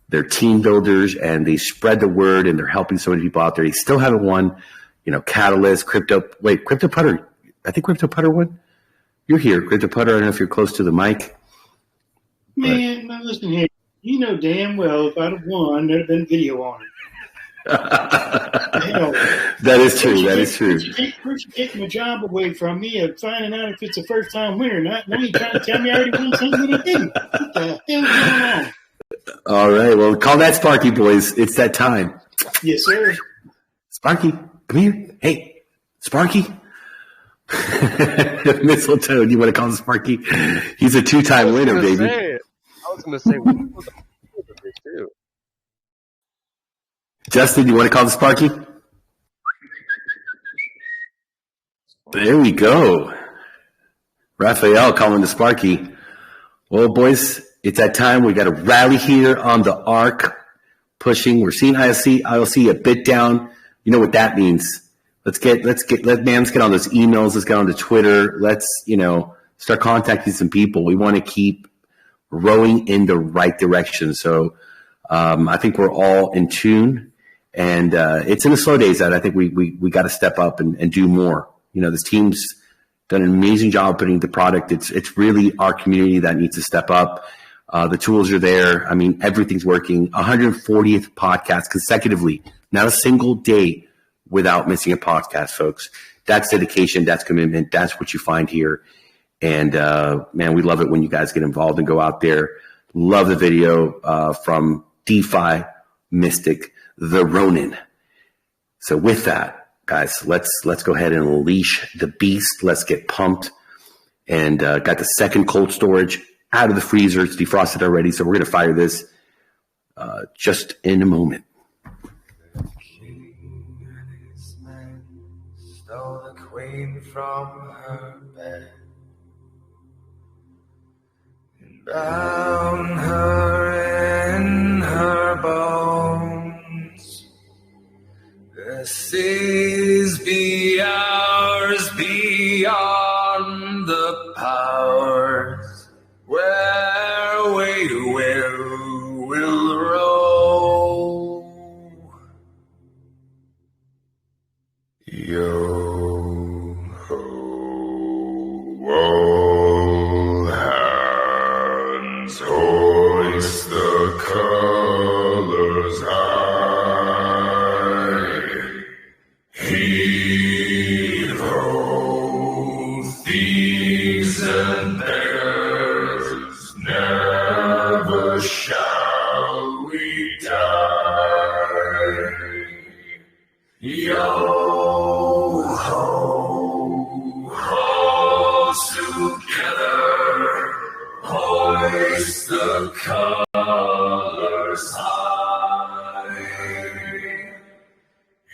they're team builders, and they spread the word, and they're helping so many people out there. They still haven't won, Catalyst, Crypto Putter. I think Crypto Putter won. You're here, Crypto Putter. I don't know if you're close to the mic. Man, now listen here. You know damn well if I'd have won, there'd have been video on it. That is true. That is true. First, you take my job away from me of finding out if it's a first-time winner. Now you're trying to tell me I already won something that I didn't. What the hell's going on? All right. Well, call that Sparky, boys. It's that time. Yes, sir. Sparky, come here. Hey, Sparky. Mistletoe, do you want to call him Sparky? He's a two-time winner, baby. I was going to say, what was the too? Justin, you want to call him Sparky? There we go. Raphael calling the Sparky. Well, boys, it's that time. We got a rally here on the ARK pushing. We're seeing ILC a bit down. You know what that means. Let's get on those emails. Let's get on to Twitter. Let's, start contacting some people. We want to keep rowing in the right direction. So I think we're all in tune, and it's in the slow days that I think we got to step up and do more. This team's done an amazing job putting the product. It's really our community that needs to step up. The tools are there. I mean, everything's working. 140th podcast consecutively, not a single day without missing a podcast, folks. That's dedication. That's commitment. That's what you find here. And, man, we love it when you guys get involved and go out there. Love the video from DeFi Mystic, the Ronin. So with that, guys, let's go ahead and unleash the beast. Let's get pumped. And got the second cold storage out of the freezer. It's defrosted already. So we're going to fire this just in a moment. Stole the queen from her bed and bound her in her bones. The seas be ours beyond the powers where we will roll. Yo ho, all hands hoist the colors high. Heave ho, thieves and beggars, never shall we die. Yo ho, halls together, hoist the colors high.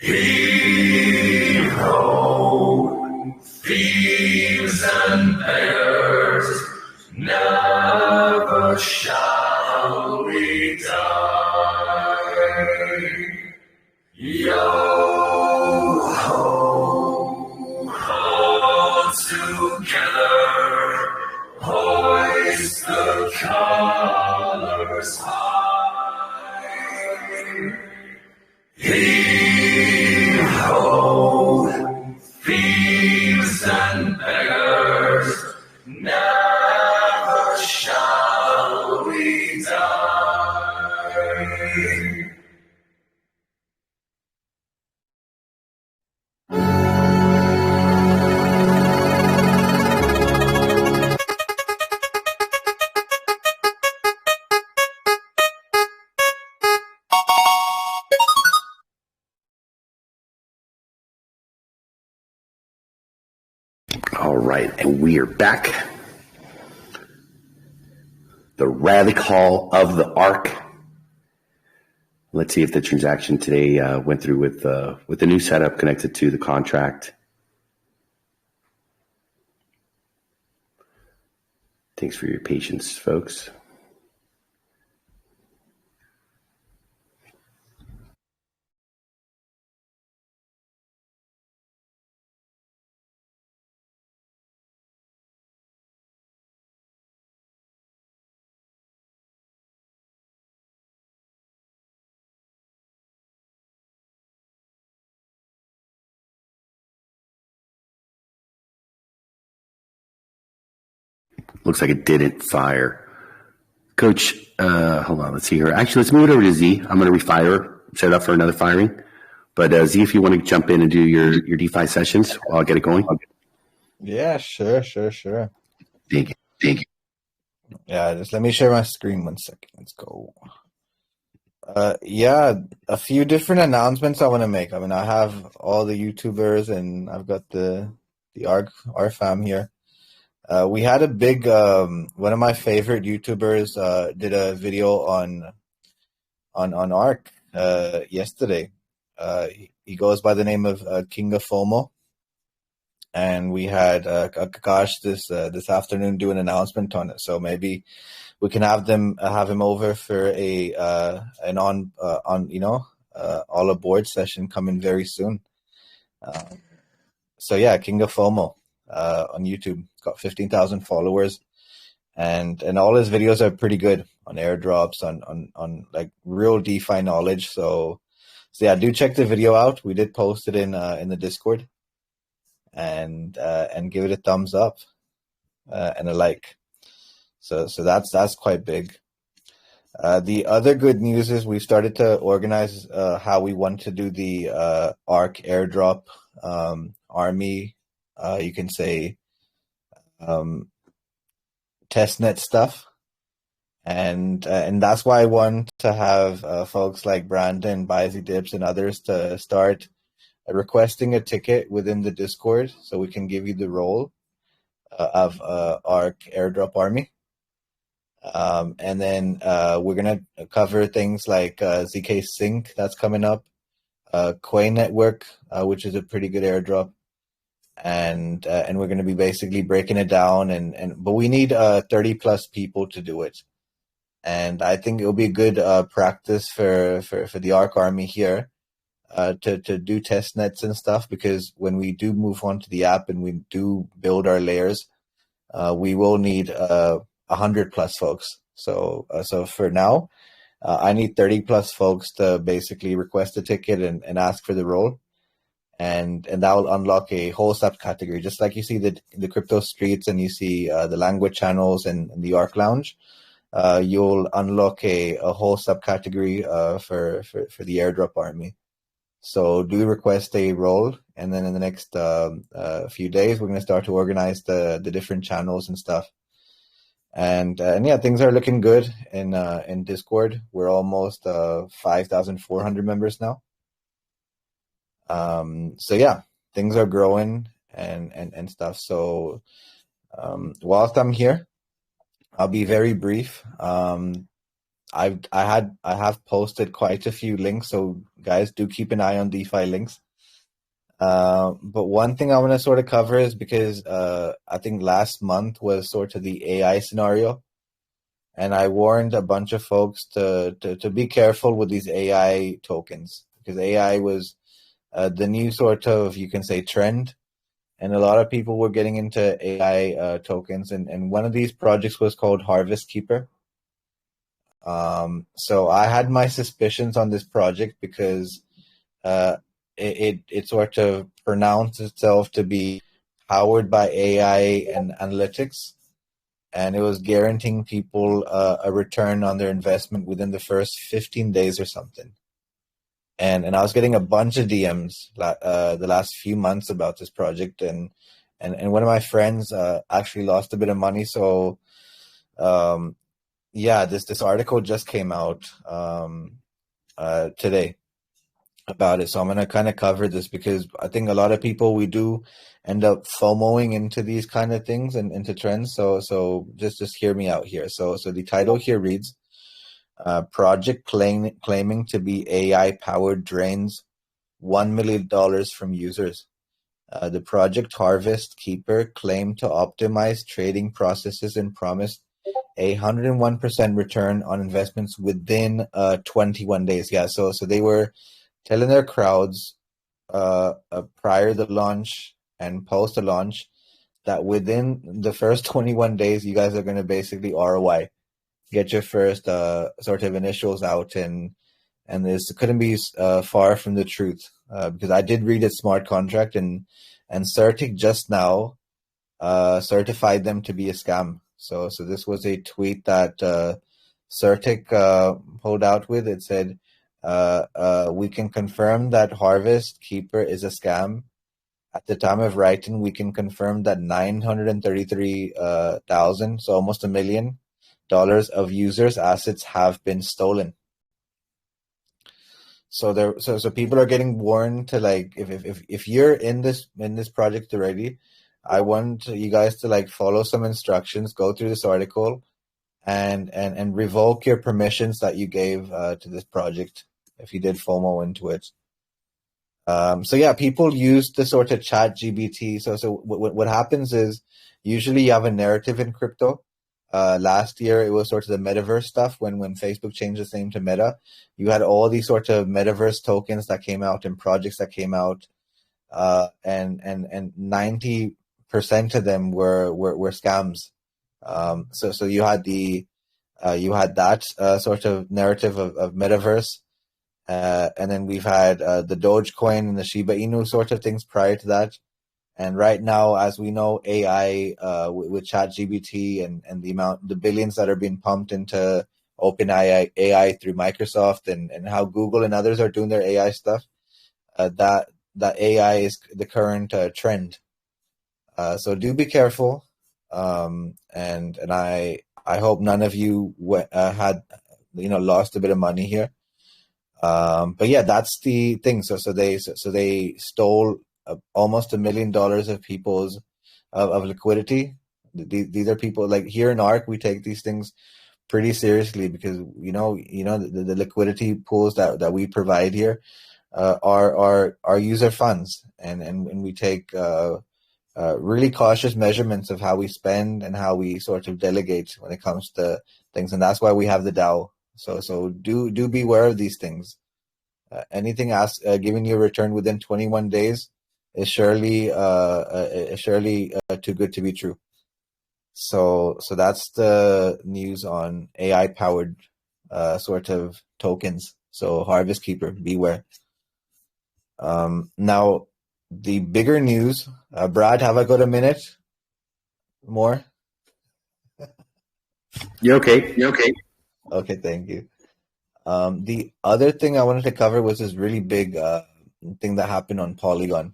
Heave ho, thieves and beggars, never shall we die. Yo ho, halls together, hoist the colors high. Heave ho, thieves and beggars, never shall we die. All right, and we are back. The rally call of the ARK. Let's see if the transaction today went through with the new setup connected to the contract. Thanks for your patience, folks. Looks like it didn't fire. Coach, hold on, let's see here. Actually, let's move it over to Z. I'm going to refire, set it up for another firing. But Z, if you want to jump in and do your DeFi sessions, I'll get it going. Yeah, sure. Thank you. Yeah, just let me share my screen 1 second. Let's go. Yeah, a few different announcements I want to make. I mean, I have all the YouTubers and I've got the ARK fam here. We had a big one of my favorite YouTubers did a video on ARK yesterday. He goes by the name of King of FOMO, and we had Kakash this afternoon do an announcement on it. So maybe we can have him over for an all aboard session coming very soon. So yeah, King of FOMO on YouTube, got 15,000 followers, and all his videos are pretty good on airdrops, on like real DeFi knowledge. So yeah, do check the video out. We did post it in the Discord, and give it a thumbs up and a like. So that's quite big. The other good news is we've started to organize how we want to do the ARK airdrop army. You can say testnet stuff, and that's why I want to have folks like Brandon, Bizy Dips, and others to start requesting a ticket within the Discord, so we can give you the role of ARK airdrop army. And then we're gonna cover things like ZK Sync that's coming up, Coin Network, which is a pretty good airdrop, and we're gonna be basically breaking it down. But we need 30 plus people to do it, and I think it'll be a good practice for the ARK army here to do test nets and stuff, because when we do move on to the app and we do build our layers, we will need 100 plus folks. So for now, I need 30 plus folks to basically request a ticket and ask for the role, and that will unlock a whole subcategory, just like you see the crypto streets and you see the language channels and the ARK Lounge. You'll unlock a whole subcategory for the airdrop army. So do request a role, and then in the next few days, we're going to start to organize the different channels and stuff. And yeah, things are looking good in Discord. We're almost 5,400 members now. So yeah, things are growing and stuff. So whilst I'm here, I'll be very brief. I have posted quite a few links, so guys, do keep an eye on DeFi links. But one thing I want to sort of cover is because I think last month was sort of the AI scenario, and I warned a bunch of folks to be careful with these AI tokens, because AI was the new sort of, you can say, trend, and a lot of people were getting into AI tokens, and one of these projects was called Harvest Keeper. So I had my suspicions on this project because it sort of pronounced itself to be powered by AI and analytics, and it was guaranteeing people a return on their investment within the first 15 days or something. And I was getting a bunch of DMs the last few months about this project, and one of my friends actually lost a bit of money. So yeah, this article just came out today about it. So I'm going to kind of cover this because I think a lot of people, we do end up FOMOing into these kind of things and into trends. So just hear me out here. So the title here reads, project claiming to be AI powered drains $1 million from users. The project Harvest Keeper claimed to optimize trading processes and promised a 101% return on investments within 21 days. Yeah, so they were telling their crowds prior to the launch and post the launch that within the first 21 days, you guys are going to basically ROI, get your first sort of initials out, and this couldn't be far from the truth, because I did read its smart contract, and Certic just now certified them to be a scam. So this was a tweet that Certic pulled out with. It said, we can confirm that Harvest Keeper is a scam. At the time of writing, we can confirm that $933,000, so almost $1 million of users' assets have been stolen. So people are getting warned to, like, if you're in this project already, I want you guys to, like, follow some instructions, go through this article, and revoke your permissions that you gave to this project if you did FOMO into it. So yeah, people use the sort of chat GBT. So what happens is usually you have a narrative in crypto. Last year it was sort of the metaverse stuff when Facebook changed its name to Meta. You had all these sort of metaverse tokens that came out and projects that came out, and 90% of them were scams. So you had that sort of narrative of metaverse. And then we've had the Dogecoin and the Shiba Inu sort of things prior to that. And right now, as we know, AI with ChatGPT and the billions that are being pumped into OpenAI through Microsoft, and how Google and others are doing their AI stuff, that AI is the current trend. So do be careful. And I hope none of you had lost a bit of money here. But yeah, that's the thing. So they stole almost $1 million of people's of liquidity. These are people, like, here in ARK, we take these things pretty seriously, because the liquidity pools that we provide here are user funds, and we take really cautious measurements of how we spend and how we sort of delegate when it comes to things, and that's why we have the DAO. So do beware of these things. Anything giving you a return within 21 days is surely too good to be true. So that's the news on AI powered sort of tokens. So Harvest Keeper, beware. Now the bigger news, Brad, have I got a minute more? You're okay. Okay, thank you. The other thing I wanted to cover was this really big thing that happened on Polygon.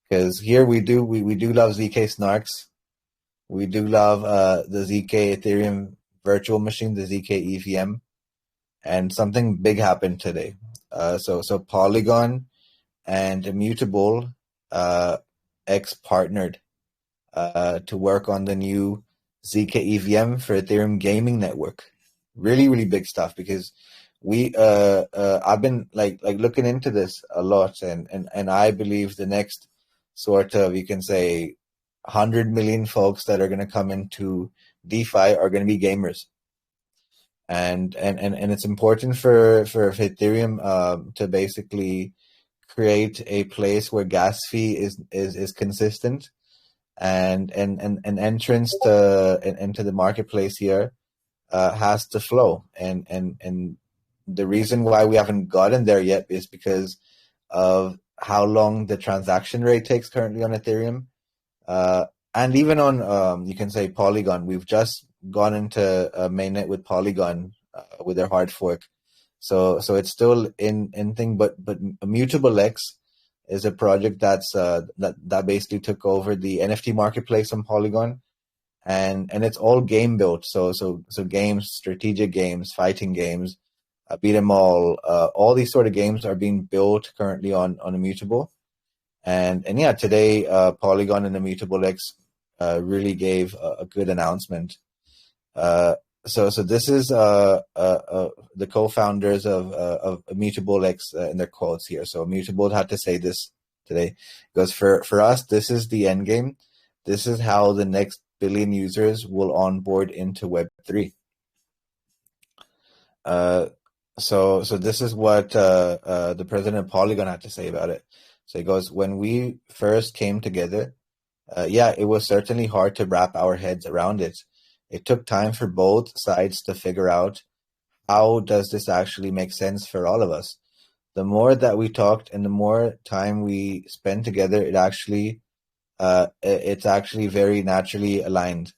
Because here we do love ZK Snarks. We do love the ZK Ethereum virtual machine, the ZK EVM. And something big happened today. So Polygon and Immutable X partnered to work on the new ZK EVM for Ethereum gaming network. Really, really big stuff, because I've been like looking into this a lot, and I believe the next sort of, you can say, 100 million folks that are going to come into DeFi are going to be gamers, and it's important for Ethereum to basically create a place where gas fee is consistent, and an entrance into the marketplace here has to flow, and the reason why we haven't gotten there yet is because of how long the transaction rate takes currently on Ethereum, and even on you can say Polygon. We've just gone into mainnet with Polygon with their hard fork, so it's still in thing. But Immutable X is a project that basically took over the NFT marketplace on Polygon. And it's all game built, so games, strategic games, fighting games, beat 'em all these sort of games are being built currently on Immutable, and yeah, today Polygon and Immutable X really gave a good announcement. So this is the co-founders of Immutable X in their quotes here. So Immutable had to say this today. Because for us, this is the end game. This is how the next billion users will onboard into Web3. So this is what the president of Polygon had to say about it. So he goes, when we first came together, it was certainly hard to wrap our heads around it. It took time for both sides to figure out, how does this actually make sense for all of us? The more that we talked and the more time we spent together, it's actually very naturally aligned.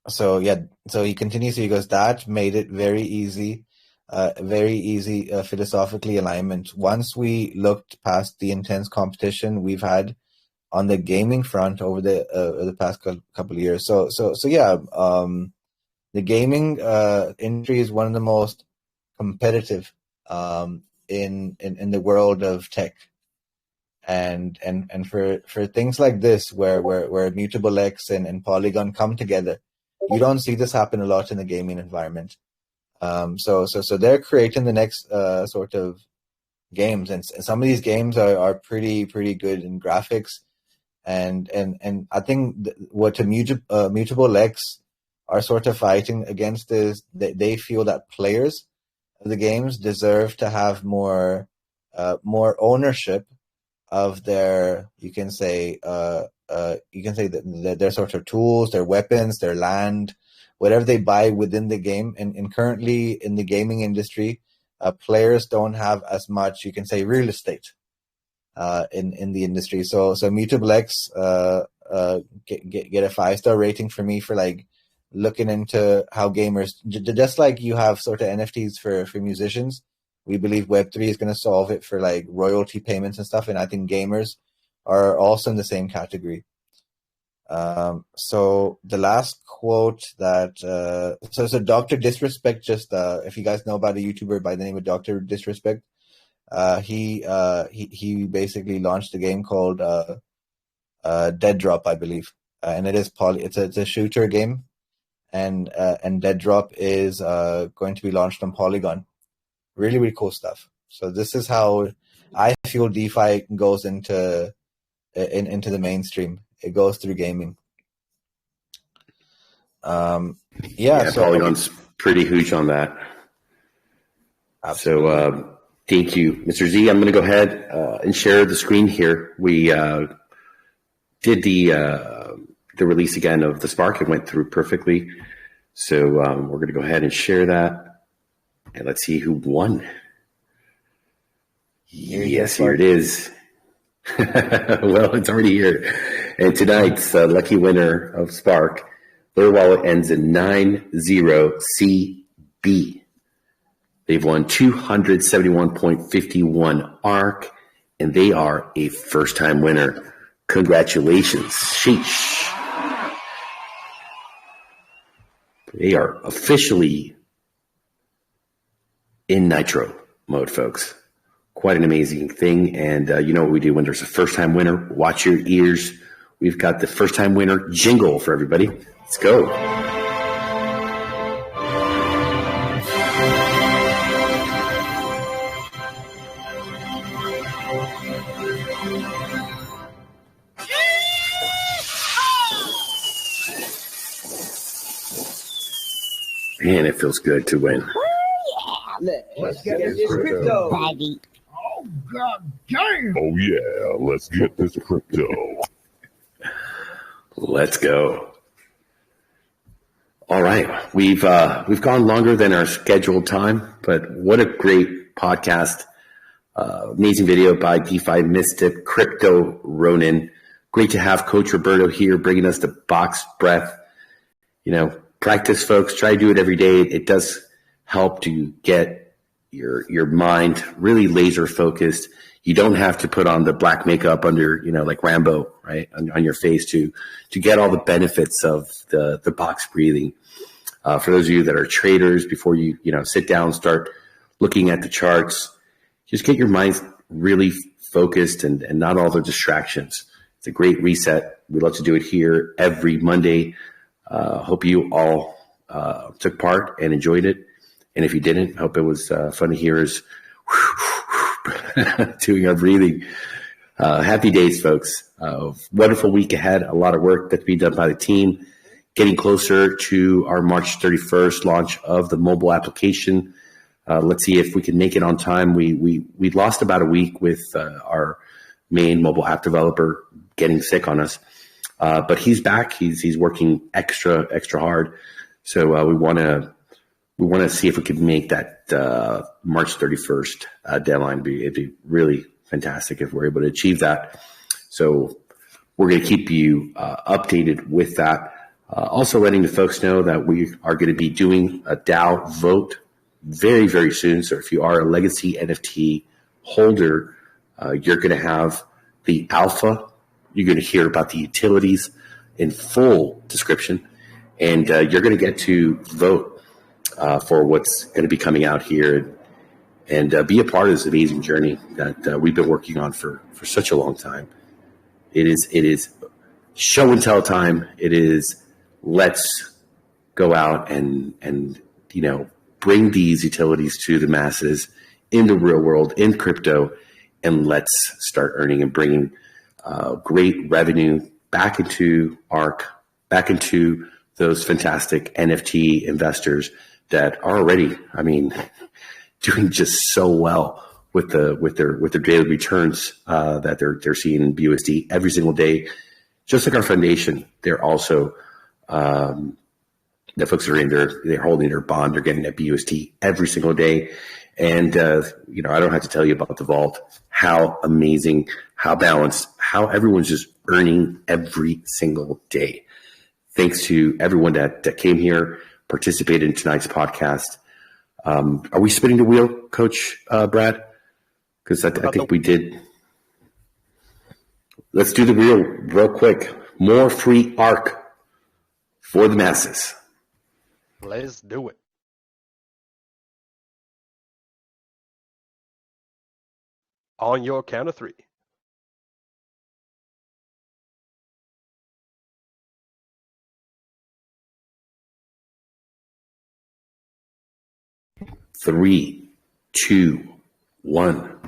So he continues. He goes, that made it very easy philosophically alignment. Once we looked past the intense competition we've had on the gaming front over the past couple of years. The gaming industry is one of the most competitive in the world of tech, and for things like this where Mutable X and Polygon come together, you don't see this happen a lot in the gaming environment. So they're creating the next sort of games, and some of these games are pretty good in graphics, and I think what Mutable X are sort of fighting against is they feel that players of the games deserve to have more ownership of their, you can say their sort of tools, their weapons, their land, whatever they buy within the game. And currently in the gaming industry, players don't have as much, you can say, real estate in the industry. So Mutable X get a 5-star rating for me for like looking into how gamers, just like you have sort of NFTs for musicians, we believe Web3 is going to solve it for like royalty payments and stuff. And I think gamers are also in the same category. So the last quote that, so Dr. Disrespect, just, if you guys know about a YouTuber by the name of Dr. Disrespect, he basically launched a game called, Dead Drop, I believe. And it is it's a shooter game. And Dead Drop is, going to be launched on Polygon. Really, really cool stuff. So this is how I feel DeFi goes into the mainstream. It goes through gaming. So Polygon's pretty huge on that. Absolutely. So thank you, Mr. Z. I'm going to go ahead and share the screen here. We did the release again of the Spark. It went through perfectly. So we're going to go ahead and share that. And let's see who won. Yes, here it is. Well, it's already here. And tonight's lucky winner of Spark, their wallet ends in 90CB. They've won 271.51 ARK, and they are a first-time winner. Congratulations. Sheesh. They are officially in Nitro mode, folks. Quite an amazing thing. And you know what we do when there's a first-time winner? Watch your ears. We've got the first-time winner jingle for everybody. Let's go. Man, it feels good to win. Let's get this crypto. Oh, God damn. Oh, yeah, let's get this crypto. Let's go. All right. We've gone longer than our scheduled time, but what a great podcast. Amazing video by DeFi Mystic, Crypto Ronin. Great to have Coach Roberto here bringing us the box breath. You know, practice, folks. Try to do it every day. It does help to get your mind really laser focused. You don't have to put on the black makeup under, you know, like Rambo, right, on your face to get all the benefits of the box breathing. For those of you that are traders, before you sit down, start looking at the charts, just get your mind really focused and not all the distractions. It's a great reset. We love to do it here every Monday. Hope you all took part and enjoyed it. And if you didn't, hope it was fun to hear us doing our breathing. Happy days, folks. Wonderful week ahead. A lot of work that's being done by the team. Getting closer to our March 31st launch of the mobile application. Let's see if we can make it on time. We lost about a week with our main mobile app developer getting sick on us, but he's back. He's working extra hard. So we want to see if we can make that March 31st deadline. It'd be really fantastic if we're able to achieve that. So we're going to keep you updated with that. Also letting the folks know that we are going to be doing a DAO vote very, very soon. So if you are a legacy NFT holder, you're going to have the alpha. You're going to hear about the utilities in full description, and you're going to get to vote for what's going to be coming out here and be a part of this amazing journey that we've been working on for such a long time. It is show and tell time. It is let's go out and bring these utilities to the masses in the real world, in crypto, and let's start earning and bringing great revenue back into ARK, back into those fantastic NFT investors that are already, doing just so well with their daily returns that they're seeing in BUSD every single day. Just like our foundation, they're also the folks are they're holding their bond, they're getting that BUSD every single day. And, I don't have to tell you about the vault, how amazing, how balanced, how everyone's just earning every single day. Thanks to everyone that came here, participated in tonight's podcast. Are we spinning the wheel, Coach Brad? Because I think we did. Let's do the wheel real quick. More free ARK for the masses. Let's do it. On your count of three. Three, two, one.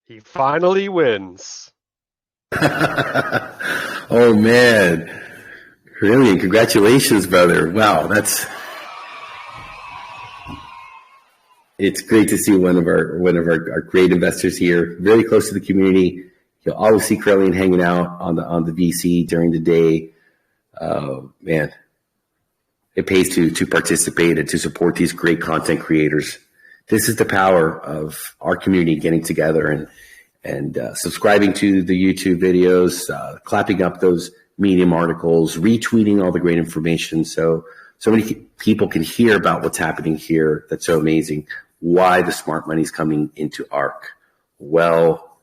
He finally wins. Oh man, really? Congratulations, brother! Wow, it's great to see one of our great investors here, very close to the community. You'll always see Caroline hanging out on the VC during the day. Man, it pays to participate and to support these great content creators. This is the power of our community getting together and subscribing to the YouTube videos, clapping up those Medium articles, retweeting all the great information. So many people can hear about what's happening here. That's so amazing. Why the smart money is coming into ARK. Well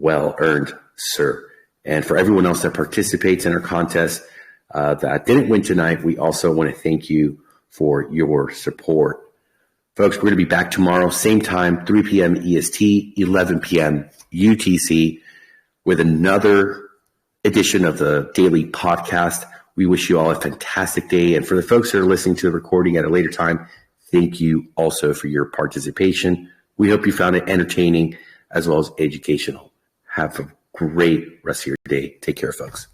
earned, sir. And for everyone else that participates in our contest that didn't win tonight, we also want to thank you for your support. Folks, we're going to be back tomorrow, same time, 3 p.m. EST, 11 p.m. UTC, with another edition of the daily podcast. We wish you all a fantastic day. And for the folks that are listening to the recording at a later time, thank you also for your participation. We hope you found it entertaining as well as educational. Have a great rest of your day. Take care, folks.